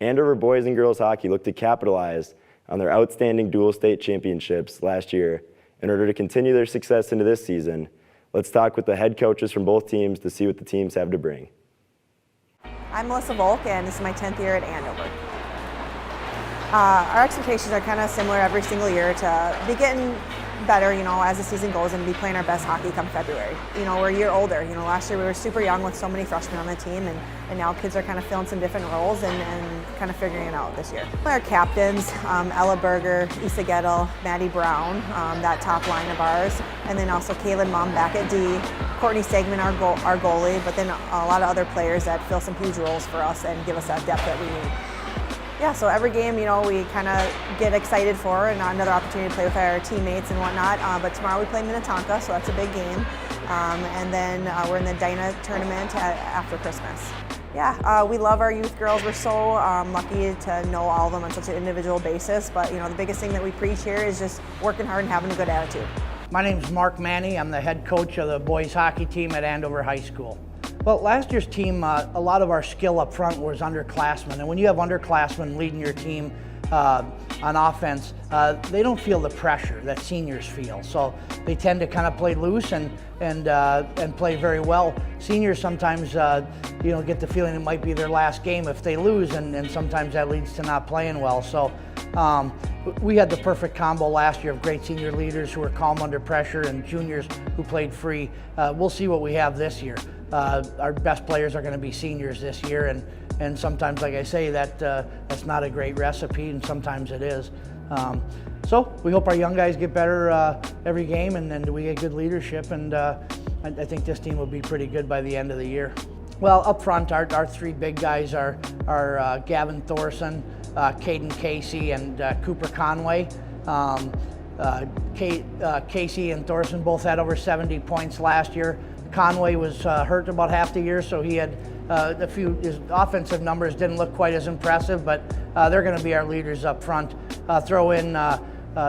Speaker 4: Andover boys and girls hockey look to capitalize on their outstanding dual state championships last year. In order to continue their success into this season, let's talk with the head coaches from both teams to see what the teams have to bring.
Speaker 5: I'm Melissa Volk, and this is my 10th year at Andover. Our expectations are kind of similar every single year to be getting better, as the season goes and be playing our best hockey come February. We're a year older. Last year we were super young with so many freshmen on the team, and now kids are kind of filling some different roles and kind of figuring it out this year. Our captains, Ella Berger, Issa Gettle, Maddie Brown, that top line of ours, and then also Kaylin Mum back at D, Courtney Stegman, our goalie, but then a lot of other players that fill some huge roles for us and give us that depth that we need. Yeah, so every game, we kind of get excited for, and another opportunity to play with our teammates and whatnot. But tomorrow we play Minnetonka, so that's a big game. And then we're in the Dyna tournament after Christmas. Yeah, we love our youth girls. We're so lucky to know all of them on such an individual basis. But the biggest thing that we preach here is just working hard and having a good attitude.
Speaker 6: My name is Mark Manny. I'm the head coach of the boys hockey team at Andover High School. Well, last year's team, a lot of our skill up front was underclassmen, and when you have underclassmen leading your team on offense, they don't feel the pressure that seniors feel. So they tend to kind of play loose and play very well. Seniors sometimes get the feeling it might be their last game if they lose, and sometimes that leads to not playing well. So we had the perfect combo last year of great senior leaders who were calm under pressure and juniors who played free. We'll see what we have this year. Our best players are going to be seniors this year, and sometimes, like I say, that's not a great recipe, and sometimes it is. So we hope our young guys get better every game, and then we get good leadership, and I think this team will be pretty good by the end of the year. Well, up front, our three big guys are Gavin Thorson, Caden Casey, and Cooper Conway. Casey and Thorson both had over 70 points last year. Conway was hurt about half the year, so he had his offensive numbers didn't look quite as impressive, but they're going to be our leaders up front. Throw in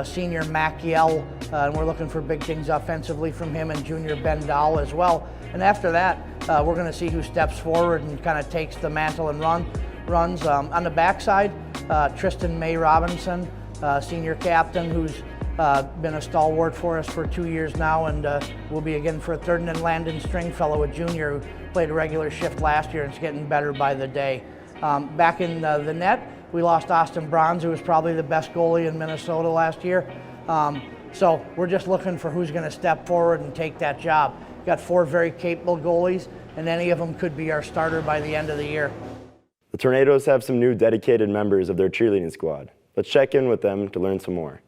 Speaker 6: senior Mac Yell, and we're looking for big things offensively from him, and junior Ben Dahl as well. And after that, we're going to see who steps forward and kind of takes the mantle and runs. On the backside, Tristan May Robinson, senior captain, who's been a stalwart for us for 2 years now, and will be again for a third. And then Landon Stringfellow, a junior who played a regular shift last year and is getting better by the day. Back in the net, we lost Austin Bronze, who was probably the best goalie in Minnesota last year. So we're just looking for who's going to step forward and take that job. We've got 4 very capable goalies, and any of them could be our starter by the end of the year.
Speaker 4: The Tornadoes have some new dedicated members of their cheerleading squad. Let's check in with them to learn some more.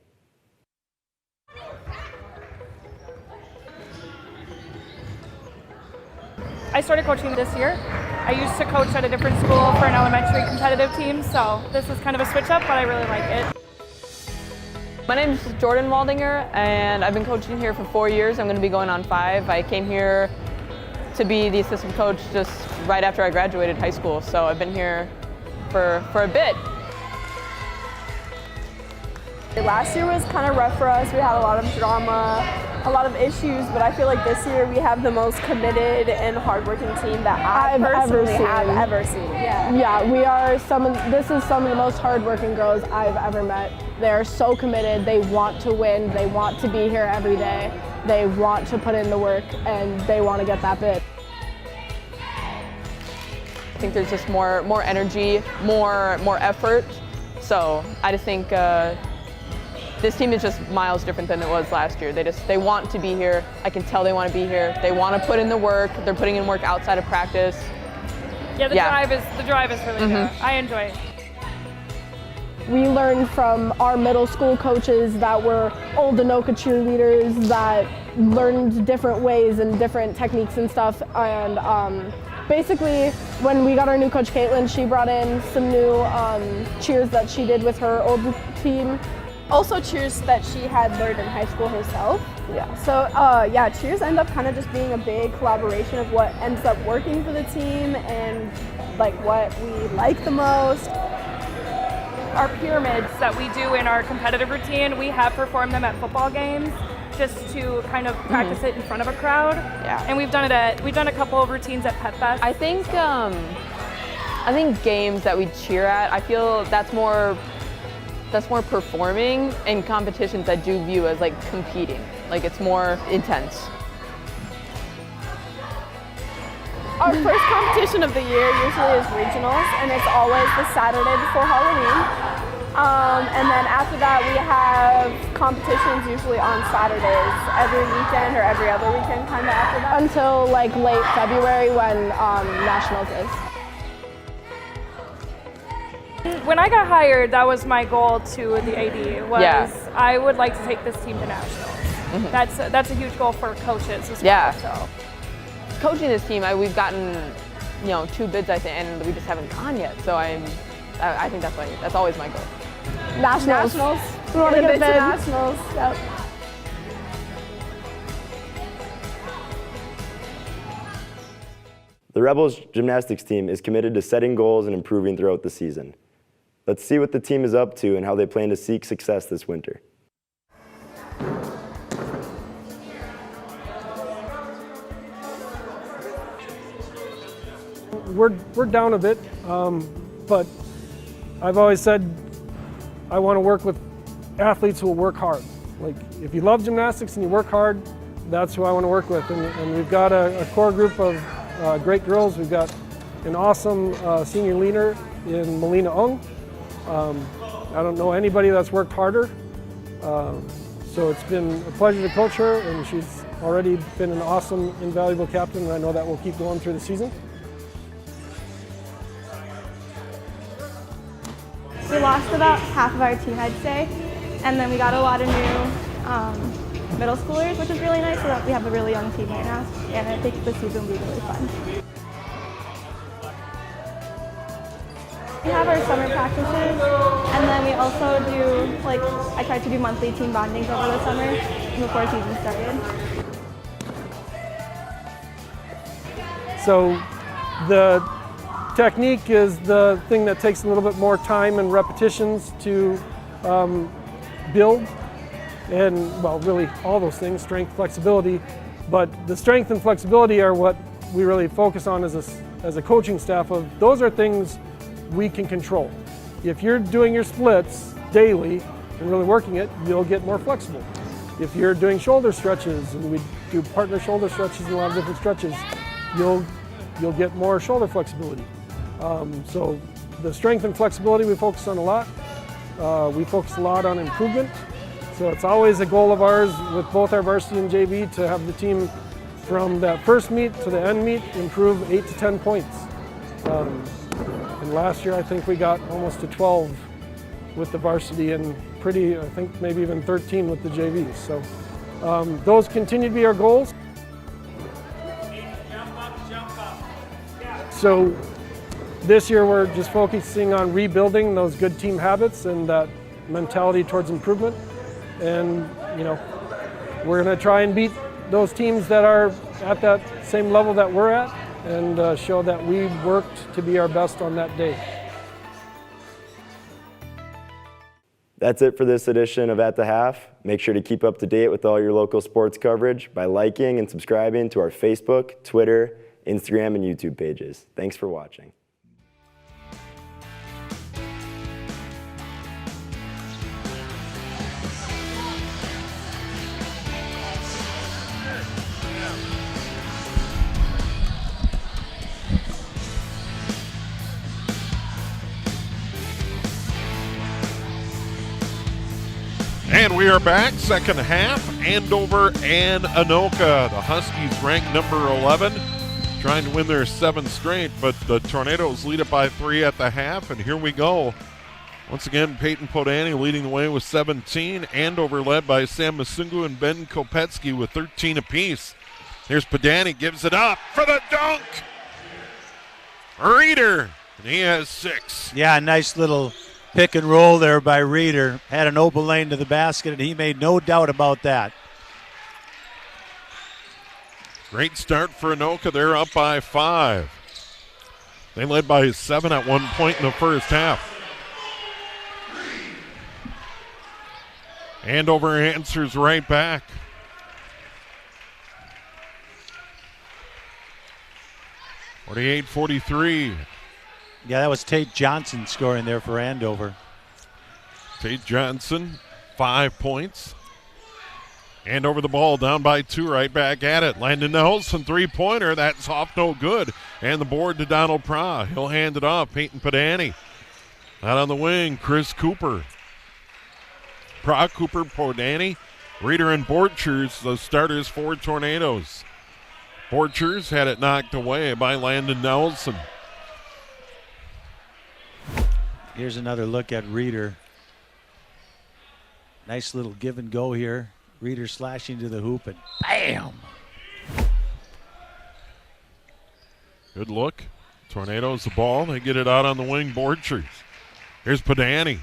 Speaker 7: I started coaching this year. I used to coach at a different school for an elementary competitive team, so this is kind of a switch up, but I really like it.
Speaker 8: My name is Jordan Waldinger, and I've been coaching here for 4 years. I'm going to be going on 5. I came here to be the assistant coach just right after I graduated high school, so I've been here for a bit.
Speaker 9: Last year was kind of rough for us. We had a lot of drama, a lot of issues, but I feel like this year we have the most committed and hardworking team that I've ever seen. Yeah, we are this is some of the most hardworking girls I've ever met. They're so committed. They want to win. They want to be here every day. They want to put in the work, and they want to get that bid.
Speaker 8: I think there's just more energy, more effort. So I just think this team is just miles different than it was last year. They want to be here. I can tell they want to be here. They want to put in the work. They're putting in work outside of practice.
Speaker 7: Yeah, the drive is really good. I enjoy it.
Speaker 9: We learned from our middle school coaches that were old Anoka cheerleaders that learned different ways and different techniques and stuff. And basically, when we got our new coach, Caitlin, she brought in some new cheers that she did with her old team.
Speaker 10: Also cheers that she had learned in high school herself.
Speaker 9: Yeah.
Speaker 10: So cheers end up kind of just being a big collaboration of what ends up working for the team and like what we like the most.
Speaker 7: Our pyramids that we do in our competitive routine, we have performed them at football games just to kind of practice it in front of a crowd.
Speaker 8: Yeah.
Speaker 7: And we've done a couple of routines at Pet Fest.
Speaker 8: I think games that we cheer at, I feel that's more performing, and competitions I do view as like competing. Like it's more intense.
Speaker 9: Our first competition of the year usually is regionals, and it's always the Saturday before Halloween. And then after that, we have competitions usually on Saturdays, every weekend or every other weekend kind of after that. Until like late February when Nationals is.
Speaker 7: When I got hired, that was my goal to the AD, was I would like to take this team to Nationals. That's a huge goal for coaches as well. So.
Speaker 8: Coaching this team, we've gotten 2 bids, I think, and we just haven't gone yet. So I think that's always my goal.
Speaker 9: Nationals. We want to get a bid to Nationals. Yep.
Speaker 4: The Rebels gymnastics team is committed to setting goals and improving throughout the season. Let's see what the team is up to and how they plan to seek success this winter.
Speaker 11: We're down a bit, but I've always said I want to work with athletes who will work hard. Like, if you love gymnastics and you work hard, that's who I want to work with. And we've got a core group of great girls. We've got an awesome senior leader in Melina Ung. I don't know anybody that's worked harder. So it's been a pleasure to coach her, and she's already been an awesome, invaluable captain, and I know that will keep going through the season.
Speaker 10: We lost about half of our team, I'd say, and then we got a lot of new middle schoolers, which is really nice, so that we have a really young team right now, and I think the season will be really fun. We have our summer practices, and then we also do, I tried to do monthly team bondings over the summer before season started.
Speaker 11: So the technique is the thing that takes a little bit more time and repetitions to build, and well, really all those things, strength, flexibility, but the strength and flexibility are what we really focus on as a coaching staff. Of those are things we can control. If you're doing your splits daily and really working it, you'll get more flexible. If you're doing shoulder stretches, and we do partner shoulder stretches and a lot of different stretches, you'll get more shoulder flexibility. So the strength and flexibility we focus on a lot. We focus a lot on improvement. So it's always a goal of ours with both our varsity and JV to have the team from that first meet to the end meet improve 8 to 10 points. And last year I think we got almost to 12 with the varsity, and I think maybe even 13 with the JVs. So those continue to be our goals. So this year we're just focusing on rebuilding those good team habits and that mentality towards improvement. And we're going to try and beat those teams that are at that same level that we're at, and show that we worked to be our best on that day.
Speaker 4: That's it for this edition of At the Half. Make sure to keep up to date with all your local sports coverage by liking and subscribing to our Facebook, Twitter, Instagram, and YouTube pages. Thanks for watching.
Speaker 2: And we are back, second half, Andover and Anoka. The Huskies ranked number 11, trying to win their 7th straight, but the Tornadoes lead it by 3 at the half, and here we go. Once again, Peyton Podani leading the way with 17. Andover led by Sam Masungu and Ben Kopetsky with 13 apiece. Here's Podani, gives it up for the dunk. Reeder, and he has 6.
Speaker 3: Yeah, nice little pick and roll there by Reeder. Had an open lane to the basket, and he made no doubt about that.
Speaker 2: Great start for Anoka. They're up by 5. They led by 7 at one point in the first half. Andover answers right back. 48-43.
Speaker 3: Yeah, that was Tate Johnson scoring there for Andover.
Speaker 2: Tate Johnson, 5 points. Andover the ball down by 2, right back at it. Landon Nelson, three-pointer. That's off, no good. And the board to Donald Pra. He'll hand it off. Peyton Padani. Out on the wing, Chris Cooper. Pra, Cooper, Podani, Reeder, and Borchers, the starters for Tornadoes. Borchers had it knocked away by Landon Nelson.
Speaker 3: Here's another look at Reeder. Nice little give and go here. Reeder slashing to the hoop and bam!
Speaker 2: Good look. Tornadoes the ball. They get it out on the wing. Borchers. Here's Padani.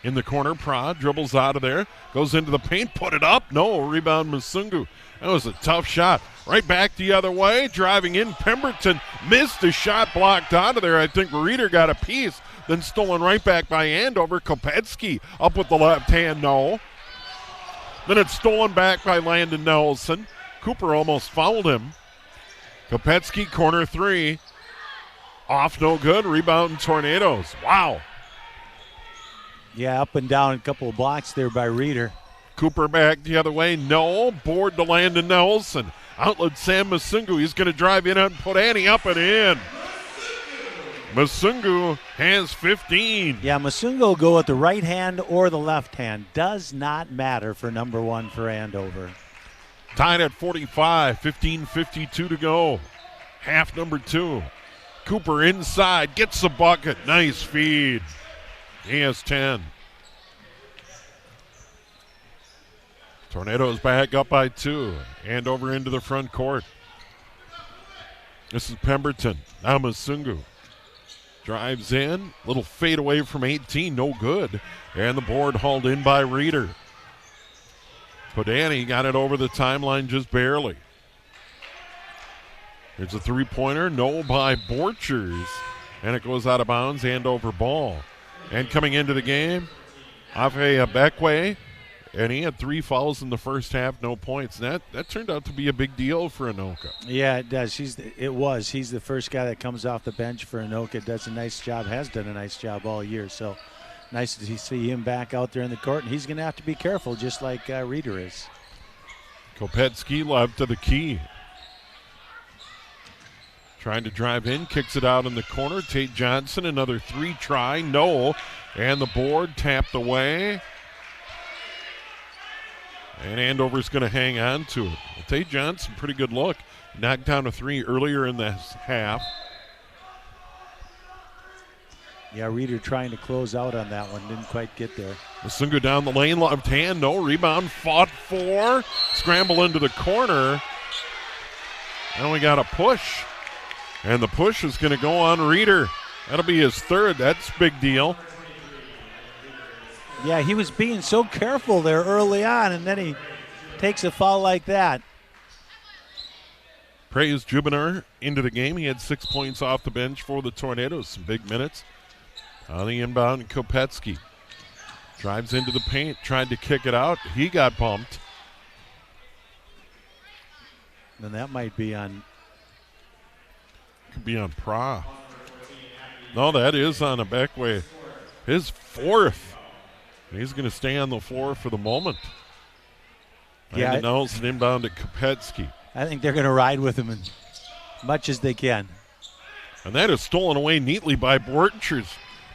Speaker 2: In the corner, Pra dribbles out of there. Goes into the paint. Put it up. No. Rebound Musungu. That was a tough shot. Right back the other way. Driving in. Pemberton missed a shot blocked out of there. I think Reeder got a piece. Then stolen right back by Andover. Kopetsky up with the left hand. No. Then it's stolen back by Landon Nelson. Cooper almost fouled him. Kopetsky, corner three. Off, no good. Rebound Tornadoes. Wow.
Speaker 3: Yeah, up and down a couple of blocks there by Reeder.
Speaker 2: Cooper back the other way. No. Board to Landon Nelson. Outlet Sam Musungu. He's going to drive in and put Annie up and in. Musungu has 15.
Speaker 3: Yeah, Musungu will go with the right hand or the left hand. Does not matter for number one for Andover.
Speaker 2: Tied at 45, 15:52 to go. Half number 2. Cooper inside, gets the bucket. Nice feed. He has 10. Tornadoes back up by 2. Andover into the front court. This is Pemberton. Now Musungu. Drives in, little fade away from 18, no good. And the board hauled in by Reeder. Podani got it over the timeline just barely. Here's a three-pointer, no by Borchers. And it goes out of bounds, Andover ball. And coming into the game, Afe Abekwe. And he had 3 fouls in the first half, no points. And that turned out to be a big deal for Anoka.
Speaker 3: Yeah, it does. He's the first guy that comes off the bench for Anoka. Does a nice job, has done a nice job all year. So nice to see him back out there in the court. And he's going to have to be careful, just like Reeder is.
Speaker 2: Kopetsky left to the key. Trying to drive in, kicks it out in the corner. Tate Johnson, another 3 try, no. And the board tapped away. And Andover's going to hang on to it. Tate Johnson, pretty good look. Knocked down a 3 earlier in the half.
Speaker 3: Yeah, Reeder trying to close out on that one. Didn't quite get there.
Speaker 2: Musungu down the lane, left hand, no. Rebound, fought for. Scramble into the corner. And we got a push. And the push is going to go on Reeder. That'll be his 3rd. That's a big deal.
Speaker 3: Yeah, he was being so careful there early on, and then he takes a foul like that.
Speaker 2: Praise Jubiner into the game. He had 6 points off the bench for the Tornadoes. Some big minutes. On the inbound, Kopetsky drives into the paint, tried to kick it out. He got bumped.
Speaker 3: And that might be on.
Speaker 2: Could be on Pra. No, that is on Abekwe. His 4th. He's going to stay on the floor for the moment.
Speaker 3: Yeah,
Speaker 2: Nelson inbound to Kopetsky.
Speaker 3: I think they're going to ride with him as much as they can.
Speaker 2: And that is stolen away neatly by Borchers.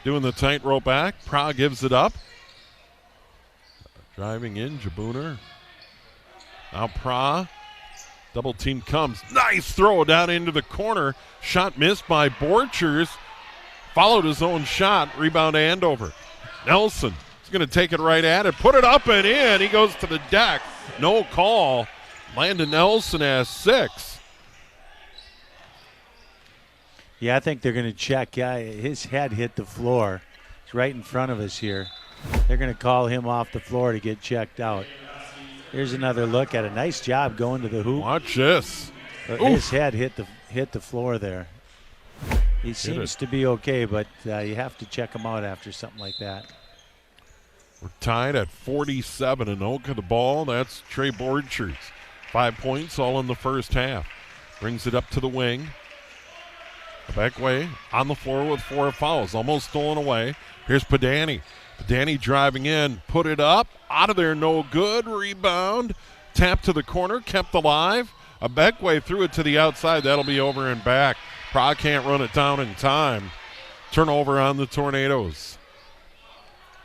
Speaker 2: Doing the tightrope act. Pra gives it up. Driving in, Jabuner. Now Pra. Double team comes. Nice throw down into the corner. Shot missed by Borchers. Followed his own shot. Rebound Andover. Nelson. Going to take it right at it, put it up and in. He goes to the deck. No call. Landon Nelson has 6.
Speaker 3: Yeah, I think they're going to check. Yeah, his head hit the floor. It's right in front of us here. They're going to call him off the floor to get checked out. Here's another look at a nice job going to the hoop.
Speaker 2: Watch this.
Speaker 3: His head hit the floor there. He seems to be okay, but you have to check him out after something like that.
Speaker 2: We're tied at 47. Anoka the ball. That's Trey Borchers. 5 points all in the first half. Brings it up to the wing. Beckway on the floor with 4 fouls, almost stolen away. Here's Padani. Padani driving in, put it up, out of there, no good. Rebound, tap to the corner, kept alive. Beckway threw it to the outside. That'll be over and back. Pra can't run it down in time. Turnover on the Tornadoes.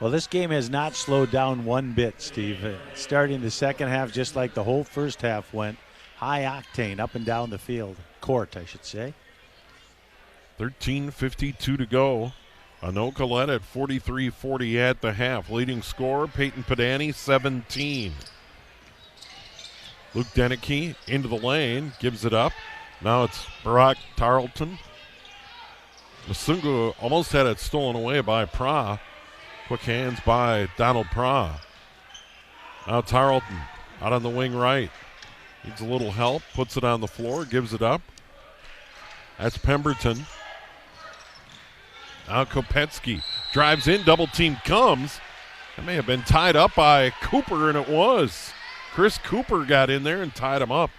Speaker 3: Well, this game has not slowed down one bit, Steve. Starting the second half, just like the whole first half went, high octane up and down the field. Court, I should say.
Speaker 2: 13:52 to go. Anoka led at 43-40 at the half. Leading scorer, Peyton Padani, 17. Luke Deneke into the lane, gives it up. Now it's Barack Tarleton. Masungu almost had it stolen away by Pra. Quick hands by Donald Pra. Now Tarleton out on the wing right. Needs a little help, puts it on the floor, gives it up. That's Pemberton. Now Kopetsky drives in, double team comes. That may have been tied up by Cooper, and it was. Chris Cooper got in there and tied him up.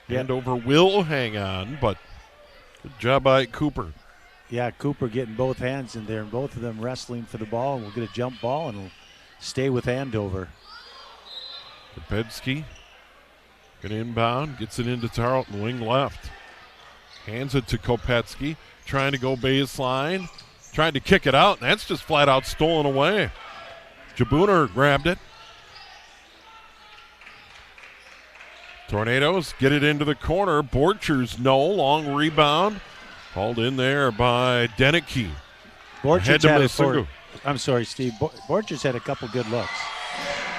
Speaker 2: Andover will hang on, but good job by Cooper.
Speaker 3: Yeah, Cooper getting both hands in there, and both of them wrestling for the ball, and we'll get a jump ball, and we'll stay with Andover.
Speaker 2: Kopetsky gonna inbound, gets it into Tarleton, wing left. Hands it to Kopetsky, trying to go baseline. Tried to kick it out, and that's just flat out stolen away. Jabuner grabbed it. Tornadoes get it into the corner. Borchers, no. Long rebound. Hauled in there by Deneke.
Speaker 3: I'm sorry, Steve. Borchers had a couple good looks.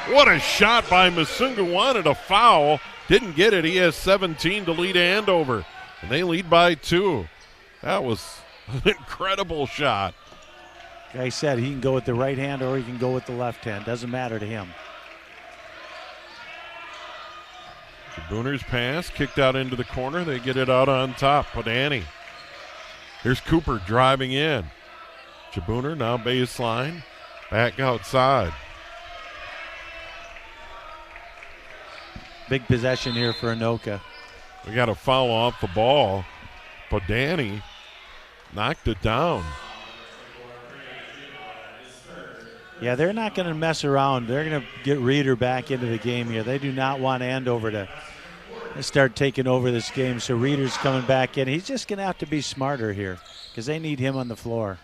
Speaker 2: What a shot by Masungu. Wanted a foul. Didn't get it. He has 17 to lead Andover. And they lead by 2. That was an incredible shot.
Speaker 3: Like I said, he can go with the right hand or he can go with the left hand. Doesn't matter to him.
Speaker 2: Jabuner's pass kicked out into the corner. They get it out on top. Padani. Here's Cooper driving in. Jabuner now baseline. Back outside.
Speaker 3: Big possession here for Anoka.
Speaker 2: We got a foul off the ball. Padani knocked it down.
Speaker 3: Yeah, they're not going to mess around. They're going to get Reeder back into the game here. They do not want Andover to start taking over this game. So Reeder's coming back in. He's just going to have to be smarter here because they need him on the floor.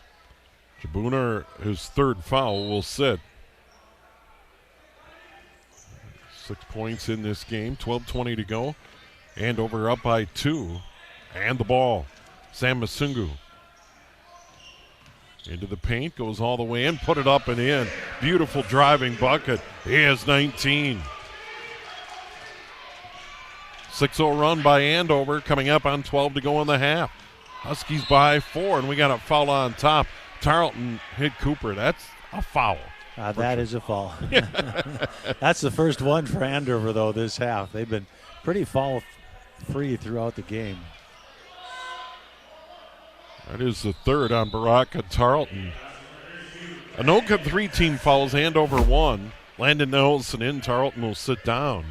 Speaker 2: Jabuner, his third foul, will sit. 6 points in this game, 12:20 to go. Andover up by 2. And the ball. Sam Masungu. Into the paint, goes all the way in, put it up and in. Beautiful driving bucket. He has 19. 6-0 run by Andover, coming up on 12 to go in the half. Huskies by 4, and we got a foul on top. Tarleton hit Cooper. That's a foul.
Speaker 3: That is a foul. That's the first one for Andover, though, this half. They've been pretty foul-free throughout the game.
Speaker 2: That is the third on Baraka Tarleton. Anoka 3 team fouls, Andover 1. Landon Nelson in, Tarleton will sit down.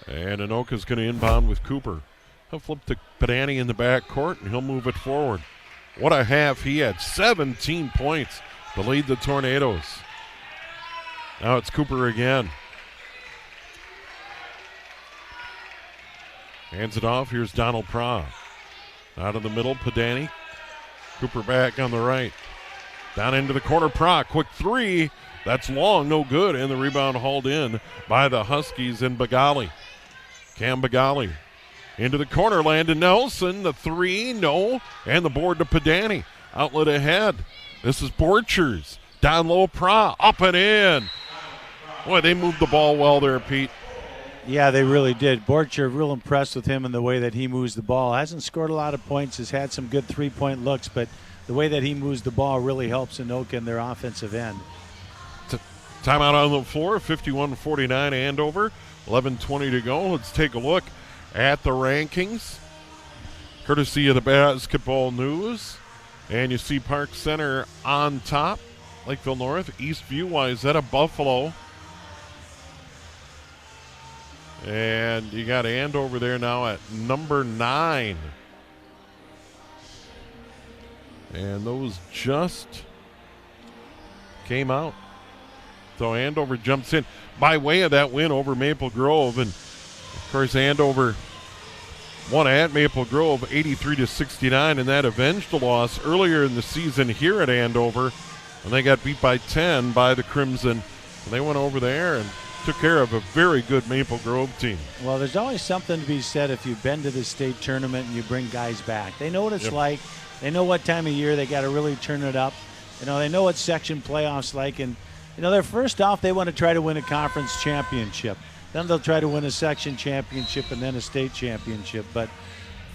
Speaker 2: And Anoka's going to inbound with Cooper. He'll flip to Padani in the backcourt, and he'll move it forward. What a half he had. 17 points to lead the Tornadoes. Now it's Cooper again. Hands it off. Here's Donald Pra. Out of the middle, Padani. Cooper back on the right. Down into the corner, Pra. Quick 3. That's long, no good. And the rebound hauled in by the Huskies and Bagali. Cam Bagali. Into the corner, Landon Nelson. The 3, no. And the board to Padani. Outlet ahead. This is Borchers. Down low, Pra. Up and in. Boy, they moved the ball well there, Pete.
Speaker 3: Yeah, they really did. Borcher, real impressed with him and the way that he moves the ball. Hasn't scored a lot of points, has had some good three-point looks, but the way that he moves the ball really helps Anoka in their offensive end.
Speaker 2: Timeout on the floor, 51-49 Andover, 11:20 to go. Let's take a look at the rankings, courtesy of the Basketball News. And you see Park Center on top, Lakeville North, Eastview, Wayzata, Buffalo. And you got Andover there now at number 9. And those just came out. So Andover jumps in by way of that win over Maple Grove. And, of course, Andover won at Maple Grove 83-69, and that avenged a loss earlier in the season here at Andover. And they got beat by 10 by the Crimson. And they went over there and took care of a very good Maple Grove team.
Speaker 3: Well, there's always something to be said if you've been to the state tournament and you bring guys back. They know what it's like. They know what time of year they got to really turn it up. You know, they know what section playoffs like. And, you know, they're first off, they want to try to win a conference championship. Then they'll try to win a section championship and then a state championship. But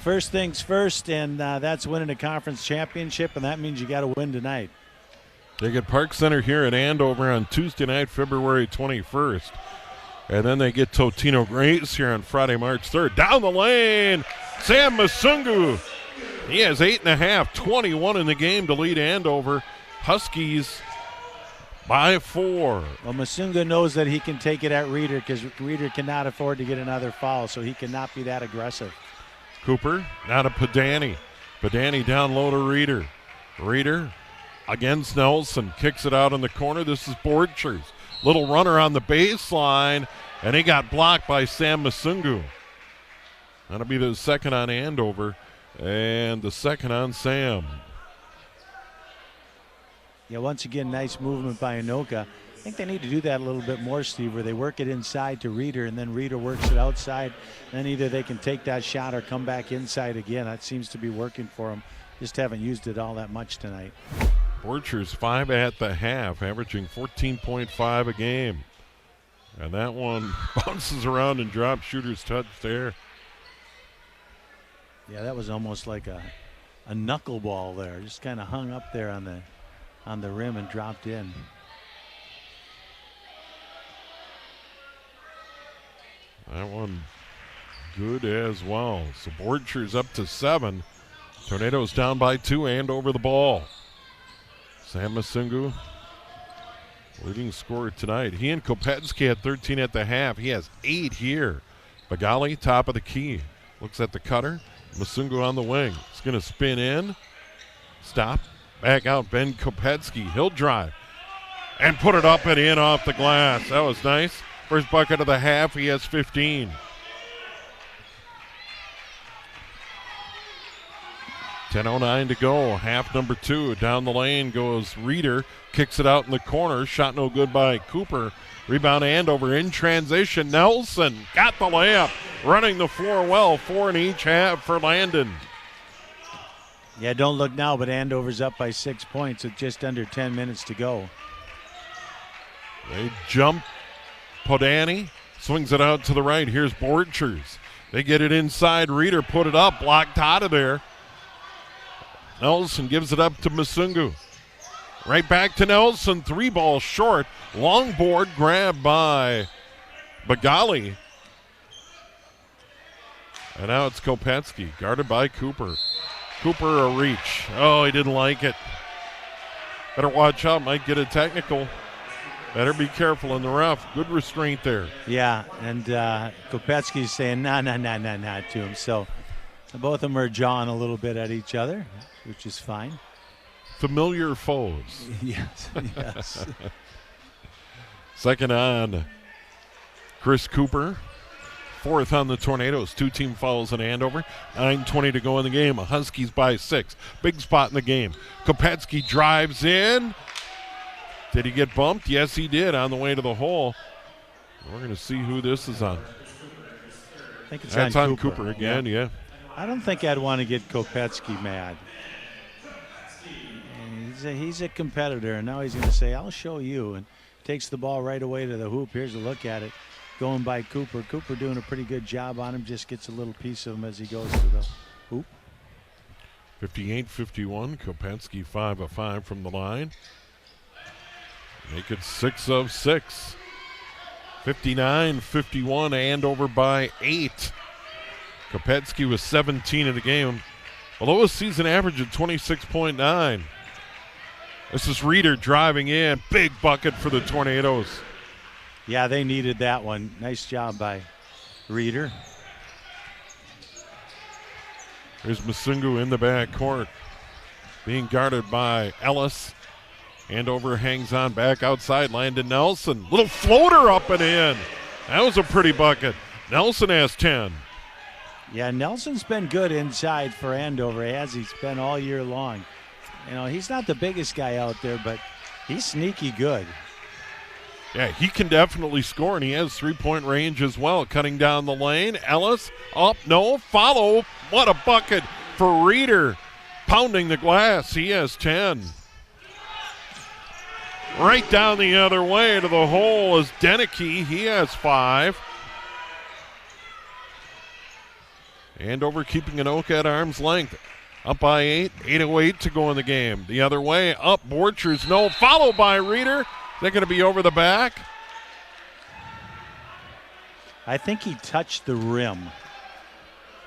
Speaker 3: first things first, and that's winning a conference championship, and that means you got to win tonight.
Speaker 2: They get Park Center here at Andover on Tuesday night, February 21st. And then they get Totino Grace here on Friday, March 3rd. Down the lane, Sam Masungu. He has 8.5, 21 in the game to lead Andover Huskies by 4.
Speaker 3: Well, Masunga knows that he can take it at Reeder because Reeder cannot afford to get another foul, so he cannot be that aggressive.
Speaker 2: Cooper, now to Padani. Padani down low to Reeder. Reeder against Nelson, kicks it out in the corner. This is Borchers. Little runner on the baseline, and he got blocked by Sam Masungu. That'll be the second on Andover, and the second on Sam.
Speaker 3: Yeah, once again, nice movement by Anoka. I think they need to do that a little bit more, Steve, where they work it inside to Reeder, and then Reeder works it outside. Then either they can take that shot or come back inside again. That seems to be working for them. Just haven't used it all that much tonight.
Speaker 2: Borchers 5 at the half, averaging 14.5 a game. And that one bounces around and drops. Shooter's touch there.
Speaker 3: Yeah, that was almost like a knuckleball there. Just kind of hung up there on the rim and dropped in.
Speaker 2: That one good as well. So Borchers up to 7. Tornadoes down by 2 and over the ball. Sam Masungu, leading scorer tonight. He and Kopetsky had 13 at the half. He has 8 here. Bagali, top of the key. Looks at the cutter. Masungu on the wing. He's going to spin in. Stop. Back out. Ben Kopetsky. He'll drive. And put it up and in off the glass. That was nice. First bucket of the half. He has 15. .10:09 to go, half number 2. Down the lane goes Reeder, kicks it out in the corner. Shot no good by Cooper. Rebound Andover in transition. Nelson got the layup, running the floor well. 4 in each half for Landon.
Speaker 3: Yeah, don't look now, but Andover's up by 6 points with just under 10 minutes to go.
Speaker 2: They jump. Podani swings it out to the right. Here's Borchers. They get it inside. Reeder put it up, blocked out of there. Nelson gives it up to Masungu. Right back to Nelson. 3 ball short. Long board grab by Bagali. And now it's Kopetsky, guarded by Cooper. Cooper a reach. Oh, he didn't like it. Better watch out. Might get a technical. Better be careful in the rough. Good restraint there.
Speaker 3: Yeah, and Kopetsky's saying nah to him. So both of them are jawing a little bit at each other, which is fine.
Speaker 2: Familiar foes.
Speaker 3: Yes, yes.
Speaker 2: Second on Chris Cooper. 4th on the Tornadoes. 2 team fouls in Andover. 9:20 to go in the game. Huskies by 6. Big spot in the game. Kopetsky drives in. Did he get bumped? Yes, he did on the way to the hole. We're going to see who this is on.
Speaker 3: I think it's
Speaker 2: That's on
Speaker 3: Cooper
Speaker 2: again, yeah.
Speaker 3: I don't think I'd want to get Kopetsky mad. He's a competitor, and now he's going to say, I'll show you, and takes the ball right away to the hoop. Here's a look at it going by Cooper. Cooper doing a pretty good job on him, just gets a little piece of him as he goes to the hoop.
Speaker 2: 58-51, Kopetsky 5 of 5 from the line. Make it 6 of 6. 59-51, Andover by 8. Kopetsky was 17 in the game. The lowest season average of 26.9. This is Reeder driving in. Big bucket for the Tornadoes.
Speaker 3: Yeah, they needed that one. Nice job by Reeder.
Speaker 2: There's Masungu in the back court. being guarded by Ellis. Andover hangs on back outside. Landon Nelson. Little floater up and in. That was a pretty bucket. Nelson has 10.
Speaker 3: Yeah, Nelson's been good inside for Andover, as he's been all year long. You know, he's not the biggest guy out there, but he's sneaky good.
Speaker 2: Yeah, he can definitely score, and he has three-point range as well. Cutting down the lane. Ellis, up, no, follow. What a bucket for Reeder. Pounding the glass. He has 10. Right down the other way to the hole is Deneke. He has 5. Andover keeping Anoka at arm's length. Up by 8. 8:08 to go in the game. The other way, up. Borchers, no. Followed by Reeder. They're going to be over the back.
Speaker 3: I think he touched the rim.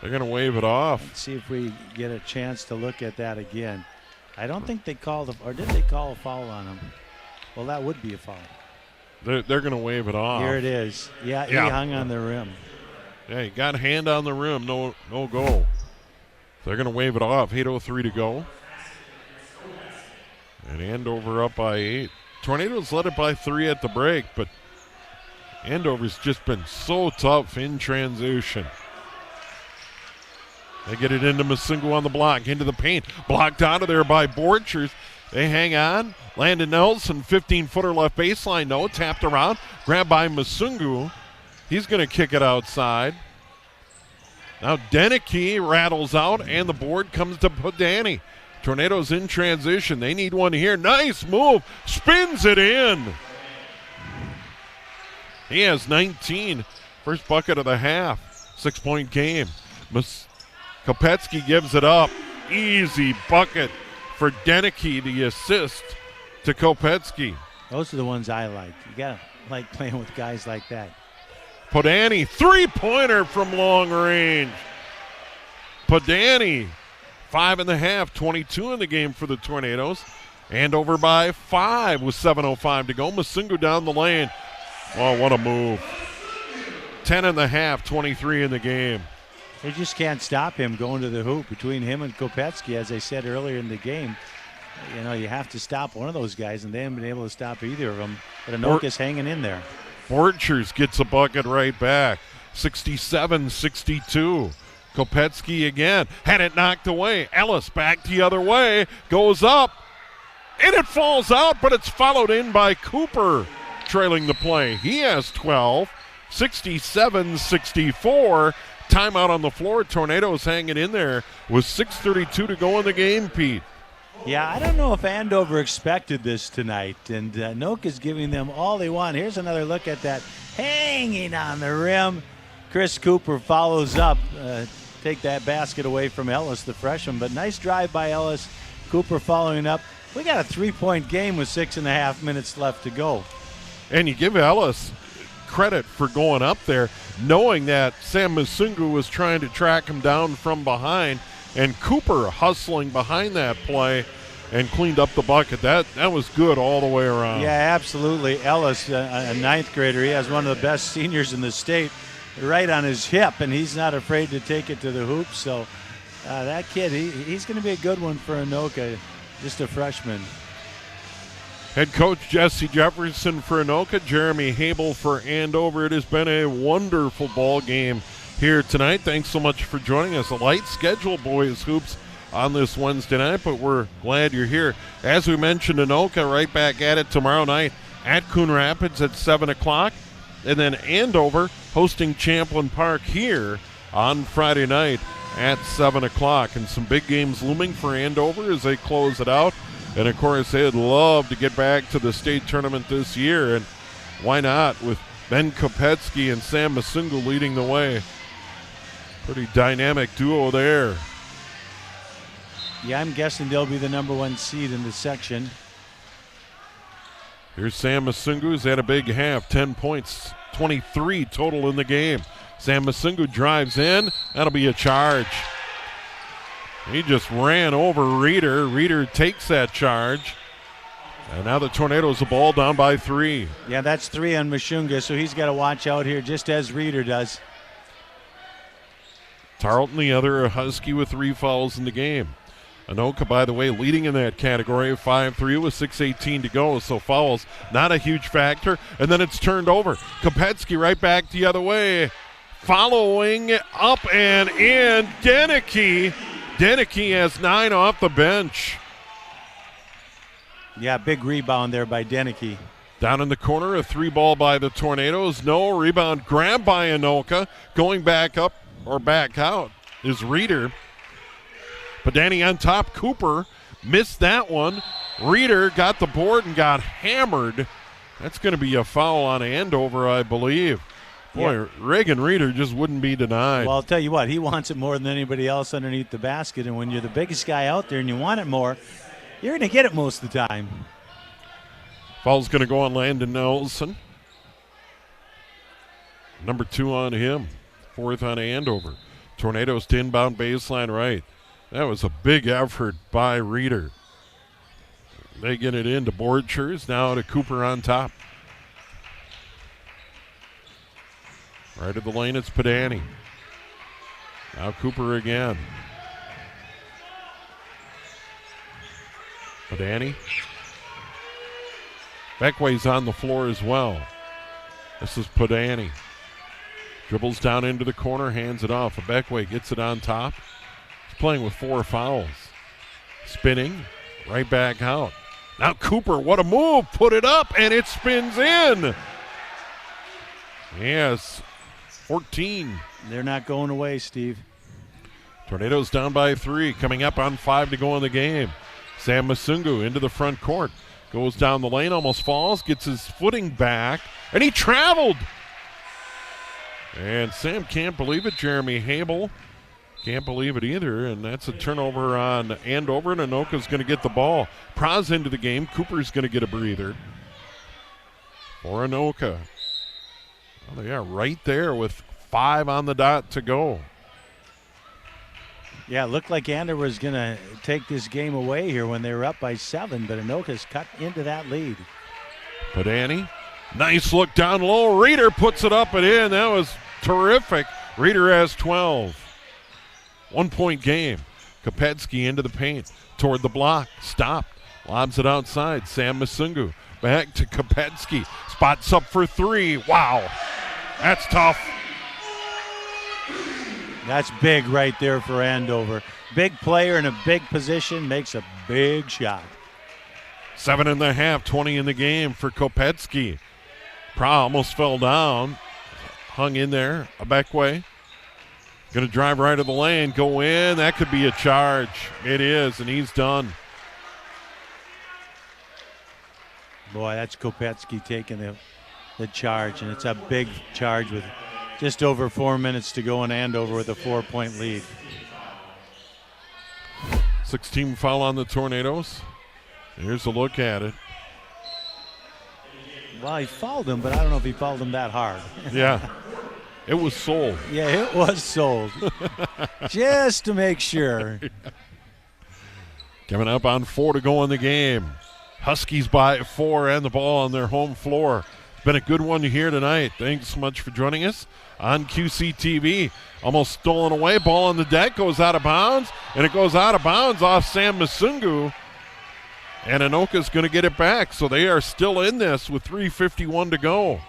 Speaker 2: They're going to wave it off.
Speaker 3: Let's see if we get a chance to look at that again. I don't think they called, or did they call a foul on him? Well, that would be a foul.
Speaker 2: They're going to wave it off.
Speaker 3: Here it is. Yeah, he hung on the rim.
Speaker 2: Yeah, he got a hand on the rim. No goal. They're going to wave it off. 8:03 to go. And Andover up by 8. Tornadoes led it by 3 at the break, but Andover's just been so tough in transition. They get it into Masungu on the block, into the paint. Blocked out of there by Borchers. They hang on. Landon Nelson, 15-footer left baseline. No, tapped around. Grabbed by Masungu. He's going to kick it outside. Now Deneke rattles out, and the board comes to Podani. Tornadoes in transition. They need one here. Nice move. Spins it in. He has 19. First bucket of the half. 6-point game. Kopetsky gives it up. Easy bucket for Deneke, the assist to Kopetsky.
Speaker 3: Those are the ones I like. You got to like playing with guys like that.
Speaker 2: Podani, three-pointer from long range. Podani, 5.5, 22 in the game for the Tornadoes. Andover by 5 with 7:05 to go. Masungu down the lane. Oh, what a move. 10.5, 23 in the game.
Speaker 3: They just can't stop him going to the hoop. Between him and Kopetsky, as I said earlier in the game, you know, you have to stop one of those guys, and they haven't been able to stop either of them. But Anoka's hanging in there.
Speaker 2: Borchers gets a bucket right back. 67-62. Kopetsky again. Had it knocked away. Ellis back the other way. Goes up. And it falls out, but it's followed in by Cooper trailing the play. He has 12. 67-64. Timeout on the floor. Tornadoes hanging in there with 6:32 to go in the game, Pete.
Speaker 3: Yeah, I don't know if Andover expected this tonight, and Anoka's giving them all they want. Here's another look at that hanging on the rim. Chris Cooper follows up, take that basket away from Ellis, the freshman, but nice drive by Ellis. Cooper following up. We got a 3-point game with 6.5 minutes left to go.
Speaker 2: And you give Ellis credit for going up there, knowing that Sam Masungu was trying to track him down from behind, and Cooper hustling behind that play and cleaned up the bucket. That was good all the way around.
Speaker 3: Yeah, absolutely. Ellis, a ninth grader, he has one of the best seniors in the state right on his hip, and he's not afraid to take it to the hoop. So that kid, he's going to be a good one for Anoka, just a freshman.
Speaker 2: Head coach Jesse Jefferson for Anoka, Jeremy Habel for Andover. It has been a wonderful ball game here tonight. Thanks so much for joining us. A light schedule, boys hoops, on this Wednesday night, but we're glad you're here. As we mentioned, Anoka right back at it tomorrow night at Coon Rapids at 7 o'clock. And then Andover hosting Champlin Park here on Friday night at 7 o'clock. And some big games looming for Andover as they close it out. And, of course, they'd love to get back to the state tournament this year. And why not, with Ben Kopetsky and Sam Masungu leading the way. Pretty dynamic duo there.
Speaker 3: Yeah, I'm guessing they'll be the number 1 seed in the section.
Speaker 2: Here's Sam Masungu, who's had a big half, 10 points, 23 total in the game. Sam Masungu drives in. That'll be a charge. He just ran over Reeder. Reeder takes that charge. And now the Tornadoes, the ball down by 3.
Speaker 3: Yeah, that's 3 on Mashunga, so he's got to watch out here just as Reeder does.
Speaker 2: Tarleton, the other Husky, with 3 fouls in the game. Anoka, by the way, leading in that category of 5-3 with 6:18 to go, so fouls not a huge factor. And then it's turned over. Kopetsky right back the other way. Following up and in, Denicky. Denicky has 9 off the bench.
Speaker 3: Yeah, big rebound there by Denicky.
Speaker 2: Down in the corner, a 3-ball by the Tornadoes. No rebound grabbed by Anoka. Going back up or back out is Reeder. Padani on top. Cooper missed that one. Reeder got the board and got hammered. That's going to be a foul on Andover, I believe. Boy, yeah. Reagan Reeder just wouldn't be denied.
Speaker 3: Well, I'll tell you what, he wants it more than anybody else underneath the basket, and when you're the biggest guy out there and you want it more, you're going to get it most of the time.
Speaker 2: Foul's going to go on Landon Nelson. Number 2 on him. 4th on Andover. Tornadoes to inbound baseline right. That was a big effort by Reeder. They get it into Borchers. Now to Cooper on top. Right at the lane, it's Padani. Now Cooper again. Padani. Beckway's on the floor as well. This is Padani. Dribbles down into the corner, hands it off. Beckway gets it on top. He's playing with 4 fouls. Spinning, right back out. Now Cooper, what a move. Put it up, and it spins in. Yes, 14.
Speaker 3: They're not going away, Steve.
Speaker 2: Tornadoes down by 3, coming up on 5 to go in the game. Sam Masungu into the front court. Goes down the lane, almost falls, gets his footing back, and he traveled. And Sam can't believe it. Jeremy Habel can't believe it either, and that's a turnover on Andover, and Anoka's going to get the ball. Praz into the game. Cooper's going to get a breather for Anoka. Well, they are right there with 5 on the dot to go.
Speaker 3: Yeah, it looked like Andover was going to take this game away here when they were up by 7, but Anoka's cut into that lead.
Speaker 2: Padani, nice look down low. Reeder puts it up and in. That was terrific. Reeder has 12. 1-point game. Kopetsky into the paint. Toward the block. Stopped. Lobs it outside. Sam Masungu. Back to Kopetsky. Spots up for 3. Wow. That's tough.
Speaker 3: That's big right there for Andover. Big player in a big position makes a big shot.
Speaker 2: 7.5, 20 in the game for Kopetsky. Pra almost fell down. Hung in there. Abekwe. Going to drive right of the lane. Go in. That could be a charge. It is, and he's done.
Speaker 3: Boy, that's Kopetsky taking the charge, and it's a big charge with just over 4 minutes to go in Andover with a 4-point lead.
Speaker 2: 16 foul on the Tornadoes. Here's a look at it.
Speaker 3: Well, he fouled him, but I don't know if he fouled him that hard.
Speaker 2: Yeah, it was sold.
Speaker 3: Yeah, it was sold. Just to make sure.
Speaker 2: Coming up on 4 to go in the game. Huskies by 4 and the ball on their home floor. It's been a good one here tonight. Thanks so much for joining us on QCTV. Almost stolen away. Ball on the deck. Goes out of bounds. And it goes out of bounds off Sam Masungu. And Anoka's going to get it back. So they are still in this with 3:51 to go.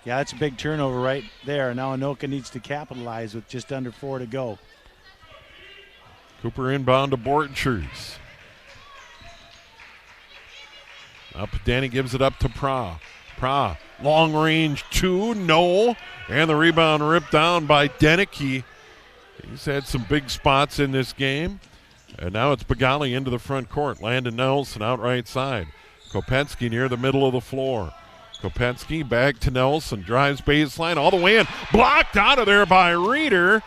Speaker 3: Yeah, that's a big turnover right there. Now Anoka needs to capitalize with just under 4 to go.
Speaker 2: Cooper inbound to Borchers. Up, Danny gives it up to Pra. Pra, long range 2, no. And the rebound ripped down by Denicky. He's had some big spots in this game. And now it's Bagali into the front court. Landon Nelson out right side. Kopetsky near the middle of the floor. Kopetsky back to Nelson. Drives baseline all the way in. Blocked out of there by Reeder.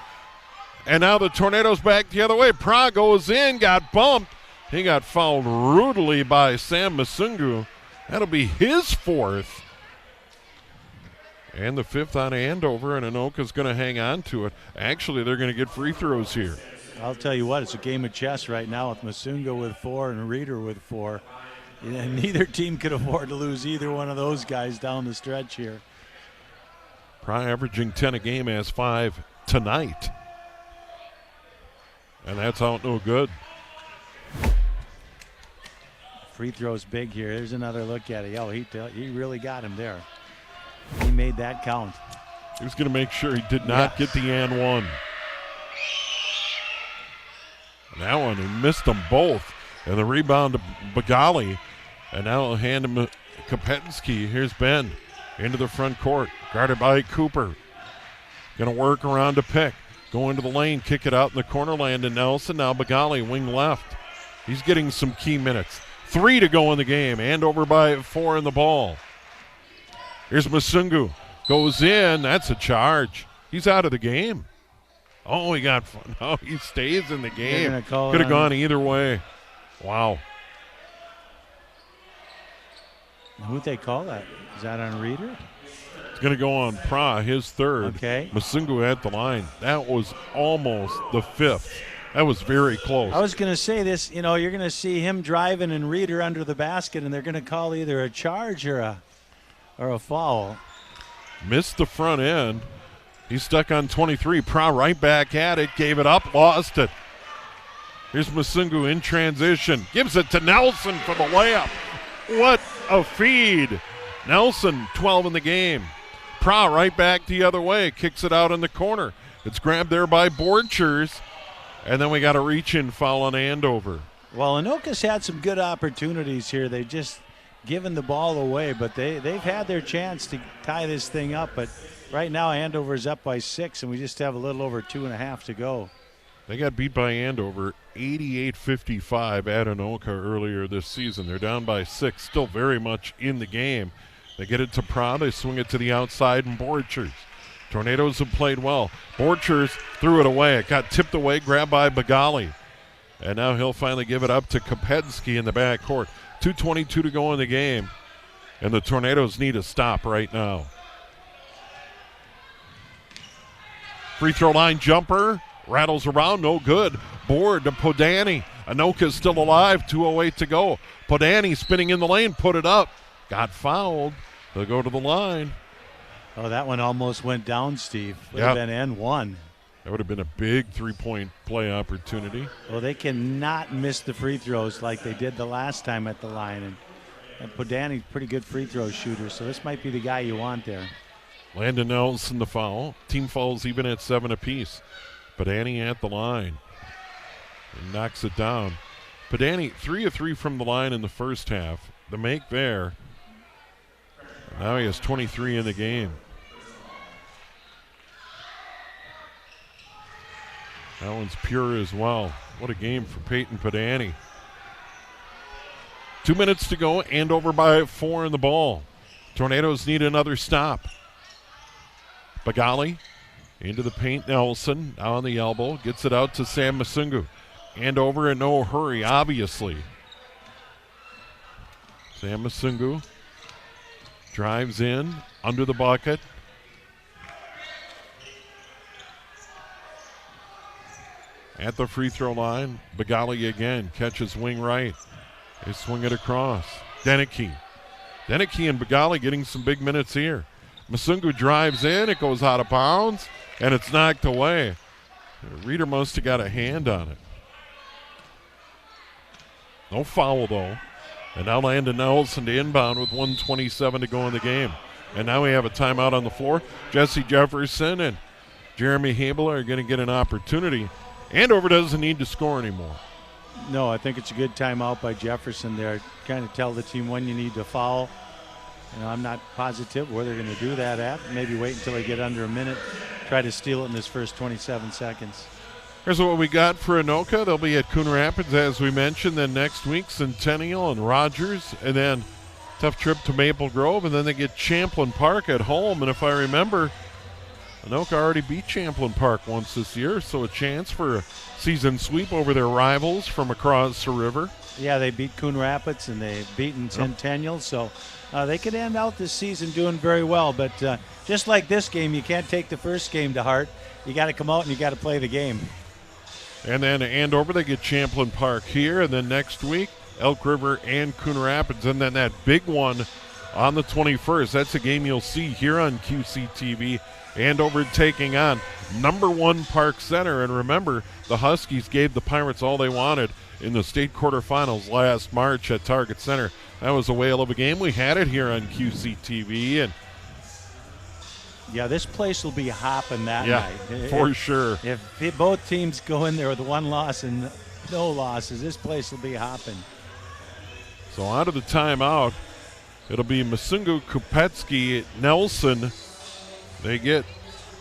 Speaker 2: And now the Tornadoes back the other way. Pra goes in, got bumped. He got fouled rudely by Sam Masungu. That'll be his 4th. And the 5th on Andover, and Anoka's going to hang on to it. Actually, they're going to get free throws here.
Speaker 3: I'll tell you what, it's a game of chess right now with Masungu with 4 and Reeder with 4. And neither team could afford to lose either one of those guys down the stretch here.
Speaker 2: Pry averaging 10 a game, has 5 tonight. And that's out no good.
Speaker 3: Free throw's big here. There's another look at it. Oh, he really got him there. He made that count.
Speaker 2: He was going to make sure he did not get the and one. And that one, he missed them both. And the rebound to Bagali. And now he'll hand him Kopetsky. Here's Ben into the front court. Guarded by Cooper. Going to work around to pick. Go into the lane, kick it out in the corner land to Nelson. Now Bagali, wing left. He's getting some key minutes. 3 to go in the game. Andover by 4 in the ball. Here's Masungu. Goes in. That's a charge. He's out of the game. Oh, he got fun. No, he stays in the game. Could have gone either way. Wow.
Speaker 3: Who'd they call that? Is that on Reeder?
Speaker 2: It's going to go on Pra, his third.
Speaker 3: Okay.
Speaker 2: Masungu at the line. That was almost the fifth. That was very close.
Speaker 3: I was going to say this, you're going to see him driving and Reeder under the basket, and they're going to call either a charge or a foul.
Speaker 2: Missed the front end. He's stuck on 23. Pra right back at it. Gave it up. Lost it. Here's Masungu in transition. Gives it to Nelson for the layup. What a feed. Nelson, 12 in the game. Pra right back the other way. Kicks it out in the corner. It's grabbed there by Borchers. And then we got a reach-in foul on Andover.
Speaker 3: Well, Anoka's had some good opportunities here. They've just given the ball away, but they've had their chance to tie this thing up. But right now, Andover's up by 6, and we just have a little over 2.5 to go.
Speaker 2: They got beat by Andover 88-55 at Anoka earlier this season. They're down by 6, still very much in the game. They get it to Pra. They swing it to the outside, and Borchers. Tornadoes have played well. Borchers threw it away. It got tipped away, grabbed by Bagali. And now he'll finally give it up to Kopetsky in the backcourt. 2:22 to go in the game. And the Tornadoes need a stop right now. Free throw line jumper. Rattles around, no good. Board to Podani. Anoka's still alive, 2:08 to go. Podani spinning in the lane, put it up. Got fouled. They'll go to the line.
Speaker 3: Oh, that one almost went down, Steve. Would have been N1.
Speaker 2: That would have been a big three-point play opportunity.
Speaker 3: Well, they cannot miss the free throws like they did the last time at the line. And Podani, pretty good free throw shooter, so this might be the guy you want there.
Speaker 2: Landon Nelson the foul. Team fouls even at 7 apiece. Podani at the line. He knocks it down. Podani 3 of 3 from the line in the first half. The make there. Now he has 23 in the game. That one's pure as well. What a game for Peyton Podani. 2 minutes to go. Andover by 4 in the ball. Tornadoes need another stop. Bagali into the paint. Nelson now on the elbow. Gets it out to Sam Masungu. Andover in no hurry, obviously. Sam Masungu drives in under the bucket. At the free throw line, Bagali again catches wing right. They swing it across. Deneke and Bagali getting some big minutes here. Masungu drives in, it goes out of bounds, and it's knocked away. Reeder must have got a hand on it. No foul though. And now Landon Nelson to inbound with 1:27 to go in the game. And now we have a timeout on the floor. Jesse Jefferson and Jeremy Habel are going to get an opportunity. Andover doesn't need to score anymore.
Speaker 3: No, I think it's a good timeout by Jefferson there. Kind of tell the team when you need to foul. I'm not positive where they're going to do that at. Maybe wait until they get under a minute. Try to steal it in this first 27 seconds.
Speaker 2: Here's what we got for Anoka. They'll be at Coon Rapids, as we mentioned. Then next week, Centennial and Rogers. And then tough trip to Maple Grove. And then they get Champlin Park at home. And if I remember, Anoka already beat Champlin Park once this year, so a chance for a season sweep over their rivals from across the river.
Speaker 3: Yeah, they beat Coon Rapids and they've beaten Centennial, so they could end out this season doing very well. But just like this game, you can't take the first game to heart. You got to come out and you got to play the game.
Speaker 2: And then Andover, they get Champlin Park here, and then next week, Elk River and Coon Rapids, and then that big one on the 21st. That's a game you'll see here on QCTV. Andover taking on #1 Park Center. And remember, the Huskies gave the Pirates all they wanted in the state quarterfinals last March at Target Center. That was a whale of a game. We had it here on QCTV, and
Speaker 3: yeah, this place will be hopping that night.
Speaker 2: For sure.
Speaker 3: If both teams go in there with one loss and no losses, this place will be hopping.
Speaker 2: So out of the timeout, it'll be Masungu, Kopetsky, Nelson. They get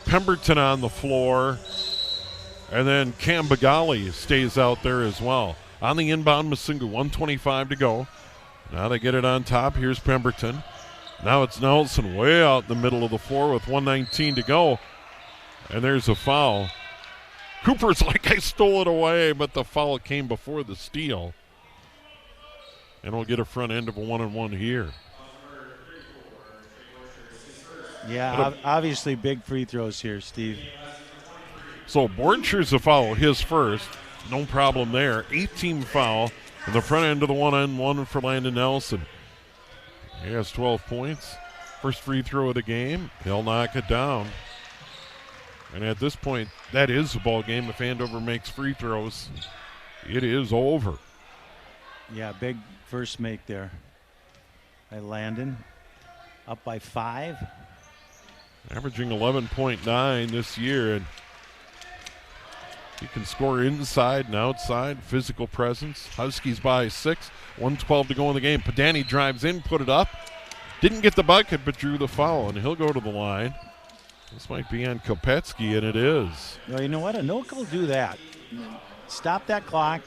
Speaker 2: Pemberton on the floor, and then Cam Bagali stays out there as well. On the inbound, Masungu, 1:25 to go. Now they get it on top. Here's Pemberton. Now it's Nelson way out in the middle of the floor with 1:19 to go. And there's a foul. Cooper's like, I stole it away, but the foul came before the steal. And we'll get a front end of a 1-and-1 here.
Speaker 3: Yeah, obviously big free throws here, Steve.
Speaker 2: So Borcher's a foul, his first. No problem there. 18 foul in the front end of the 1-on-1 for Landon Nelson. He has 12 points. First free throw of the game. He'll knock it down. And at this point, that is the ball game. If Andover makes free throws, it is over.
Speaker 3: Yeah, big first make there by Landon. Up by 5.
Speaker 2: Averaging 11.9 this year, and he can score inside and outside. Physical presence. Huskies by 6. 1:12 to go in the game. Padani drives in, put it up. Didn't get the bucket, but drew the foul, and he'll go to the line. This might be on Kopetsky, and it is.
Speaker 3: Well, you know what? Anoka will do that. Stop that clock.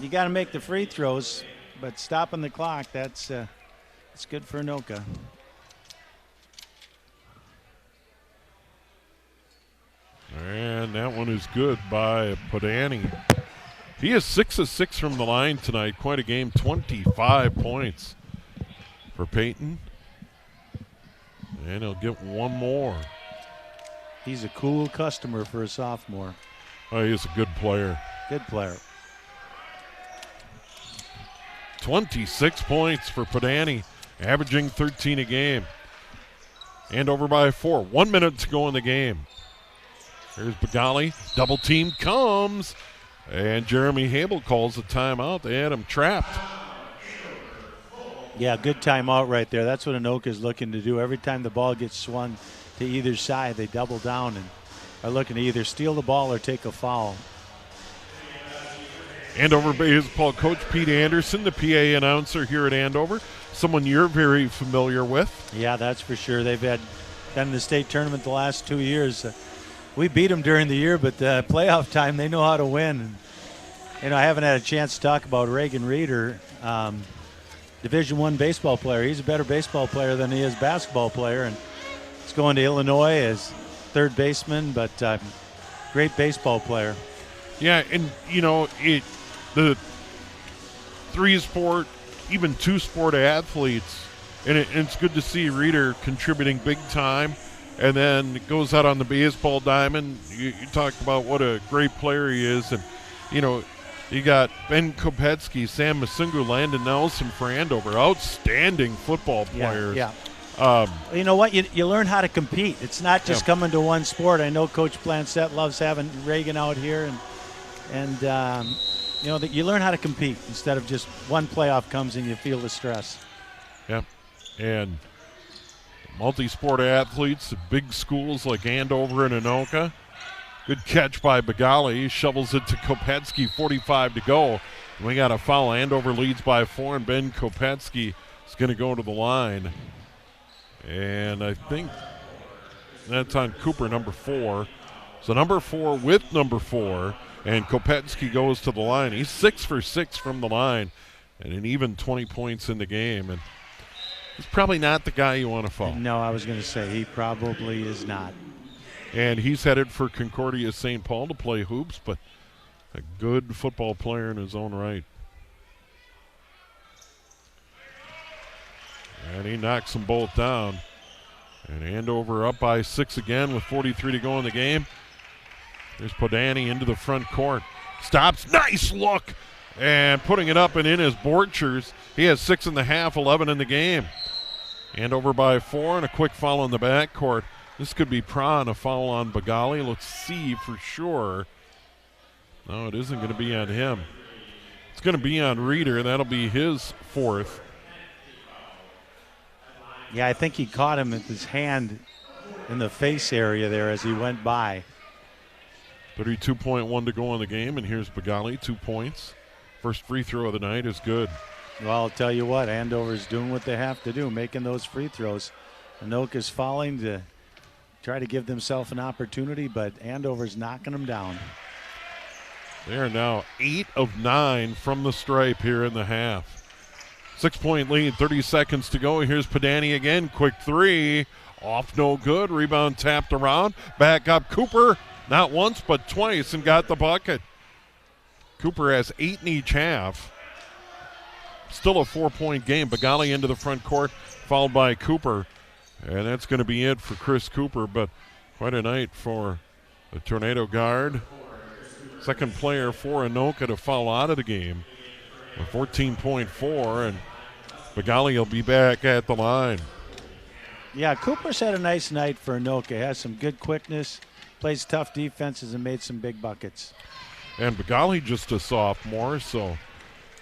Speaker 3: You got to make the free throws, but stopping the clock, that's good for Anoka.
Speaker 2: And that one is good by Padani. He is 6 of 6 from the line tonight. Quite a game. 25 points for Peyton. And he'll get one more.
Speaker 3: He's a cool customer for a sophomore.
Speaker 2: Oh, he's a good player.
Speaker 3: Good player.
Speaker 2: 26 points for Padani, averaging 13 a game. Andover by 4. 1 minute to go in the game. Here's Bagali. Double team comes. And Jeremy Habel calls a timeout. They had him trapped.
Speaker 3: Yeah, good timeout right there. That's what Anoka is looking to do. Every time the ball gets swung to either side, they double down and are looking to either steal the ball or take a foul.
Speaker 2: Andover baseball coach Pete Anderson, the PA announcer here at Andover. Someone you're very familiar with.
Speaker 3: Yeah, that's for sure. They've been in the state tournament the last 2 years. We beat them during the year, but playoff time, they know how to win. And, I haven't had a chance to talk about Reagan Reeder, Division I baseball player. He's a better baseball player than he is basketball player, and he's going to Illinois as third baseman, but great baseball player.
Speaker 2: Yeah, and, the 3-sport, even 2-sport athletes, and it's good to see Reeder contributing big time. And then goes out on the baseball diamond. You talked about what a great player he is. And, you got Ben Kopetsky, Sam Masungu, Landon Nelson for Andover. Outstanding football players.
Speaker 3: Yeah. You know what? You learn how to compete. It's not just coming to one sport. I know Coach Plancette loves having Reagan out here. And that you learn how to compete instead of just one playoff comes and you feel the stress.
Speaker 2: Yeah. And multi-sport athletes at big schools like Andover and Anoka. Good catch by Bagali. He shovels it to Kopetsky, 45 to go. And we got a foul. Andover leads by 4, and Ben Kopetsky is going to go to the line. And I think that's on Cooper, number 4. So number 4 with number 4, and Kopetsky goes to the line. He's 6 for 6 from the line, and an even 20 points in the game. And he's probably not the guy you want to foul.
Speaker 3: No, I was going to say he probably is not.
Speaker 2: And he's headed for Concordia St. Paul to play hoops, but a good football player in his own right. And he knocks them both down. And Andover up by 6 again with 43 to go in the game. There's Podani into the front court. Stops. Nice look. And putting it up and in is Borchers. He has 6.5, 11 in the game. Andover by 4 and a quick foul in the backcourt. This could be Prawn, a foul on Bagali. Let's see for sure. No, it isn't going to be on him. It's going to be on Reeder. That'll be his 4th.
Speaker 3: Yeah, I think he caught him with his hand in the face area there as he went by.
Speaker 2: 32.1 to go in the game, and here's Begali, 2 points. First free throw of the night is good.
Speaker 3: Well, I'll tell you what, Andover's doing what they have to do, making those free throws. Anoka's falling to try to give themselves an opportunity, but Andover's knocking them down.
Speaker 2: They are now 8 of 9 from the stripe here in the half. 6-point lead, 30 seconds to go. Here's Padani again, quick three. Off, no good. Rebound tapped around. Back up Cooper, not once but twice, and got the bucket. Cooper has 8 in each half. Still a 4-point game. Begali into the front court, followed by Cooper. And that's going to be it for Chris Cooper, but quite a night for the Tornado guard. Second player for Anoka to foul out of the game. A 14.4, and Begali will be back at the line.
Speaker 3: Yeah, Cooper's had a nice night for Anoka. Has some good quickness, plays tough defenses, and made some big buckets.
Speaker 2: And Begali just a sophomore, so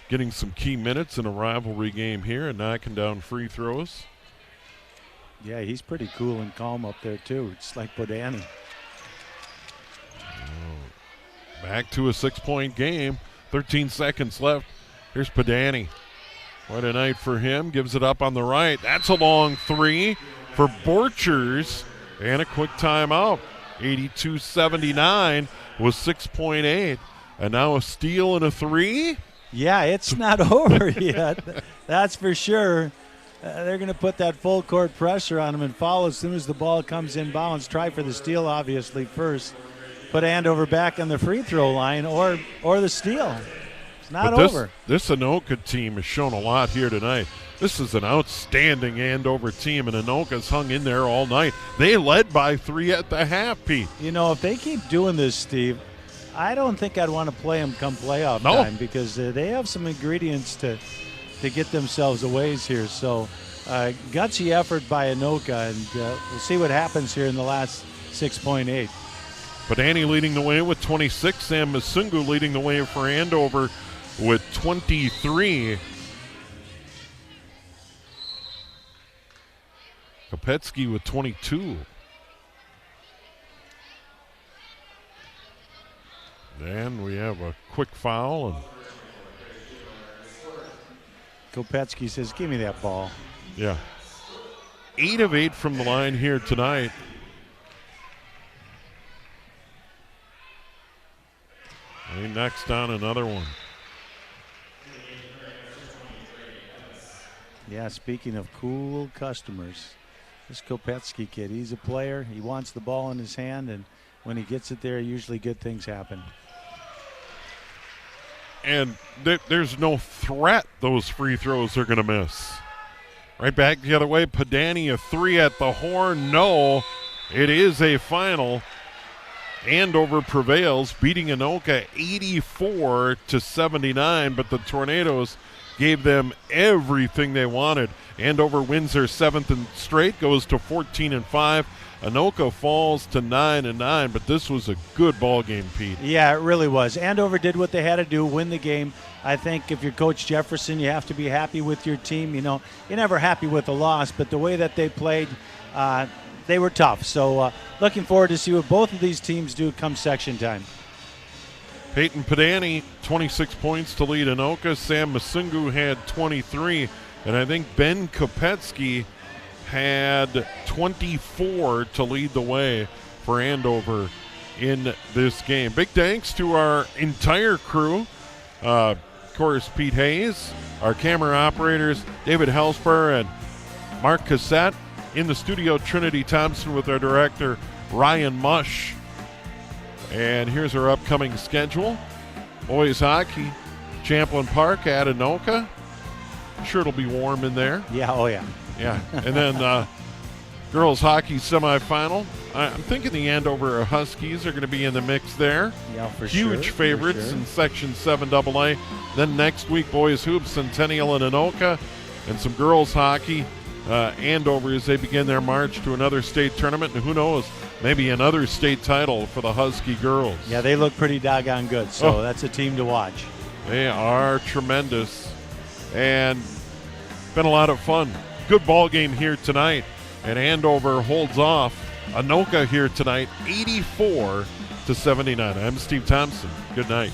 Speaker 2: getting some key minutes in a rivalry game here and knocking down free throws.
Speaker 3: Yeah, he's pretty cool and calm up there, too. It's like Bodani.
Speaker 2: Back to a 6-point game. 13 seconds left. Here's Padani. What a night for him. Gives it up on the right. That's a long three for Borchers. And a quick timeout. 82-79 with 6.8. And now a steal and a three.
Speaker 3: Yeah, it's not over yet. That's for sure. They're going to put that full court pressure on him and foul as soon as the ball comes in bounds. Try for the steal, obviously, first. Put Andover back on the free throw line or the steal. It's not over.
Speaker 2: This Anoka team has shown a lot here tonight. This is an outstanding Andover team, and Anoka's hung in there all night. They led by 3 at the half, Pete.
Speaker 3: You know, if they keep doing this, Steve, I don't think I'd want to play them come playoff time because they have some ingredients to get themselves a ways here. So gutsy effort by Anoka, and we'll see what happens here in the last 6.8.
Speaker 2: Padani leading the way with 26. Sam Masungu leading the way for Andover with 23. Kopetsky with 22. And we have a quick foul. And
Speaker 3: Kopetsky says, give me that ball.
Speaker 2: Yeah. 8 of 8 from the line here tonight. He knocks down another one.
Speaker 3: Yeah, speaking of cool customers, this Kopetsky kid, he's a player. He wants the ball in his hand, and when he gets it there, usually good things happen.
Speaker 2: And there's no threat those free throws are going to miss. Right back the other way, Padani a 3 at the horn. No, it is a final. Andover prevails, beating Anoka 84-79, but the Tornadoes gave them everything they wanted. Andover wins their 7th and straight, goes to 14-5. Anoka falls to 9-9, but this was a good ball game, Pete.
Speaker 3: Yeah, it really was. Andover did what they had to do, win the game. I think if you're Coach Jefferson, you have to be happy with your team. You know, you're never happy with a loss, but the way that they played, they were tough. So looking forward to see what both of these teams do come section time.
Speaker 2: Peyton Padani, 26 points to lead Anoka. Sam Masungu had 23. And I think Ben Kopetsky had 24 to lead the way for Andover in this game. Big thanks to our entire crew. Of course, Pete Hayes, our camera operators, David Helsper and Mark Cassette. In the studio, Trinity Thompson with our director, Ryan Mush. And here's our upcoming schedule. Boys hockey, Champlin Park at Anoka. I'm sure it'll be warm in there.
Speaker 3: Yeah, oh yeah.
Speaker 2: Yeah, and then girls hockey semifinal. I'm thinking the Andover Huskies are going to be in the mix there.
Speaker 3: Yeah, for sure.
Speaker 2: Huge favorites in Section 7AA. Then next week, boys hoops, Centennial and Anoka, and some girls hockey. Andover as they begin their march to another state tournament, and who knows, maybe another state title for the Husky girls.
Speaker 3: Yeah, they look pretty doggone good, so that's a team to watch.
Speaker 2: They are tremendous, and been a lot of fun. Good ball game here tonight, and Andover holds off Anoka here tonight, 84-79. I'm Steve Thompson. Good night.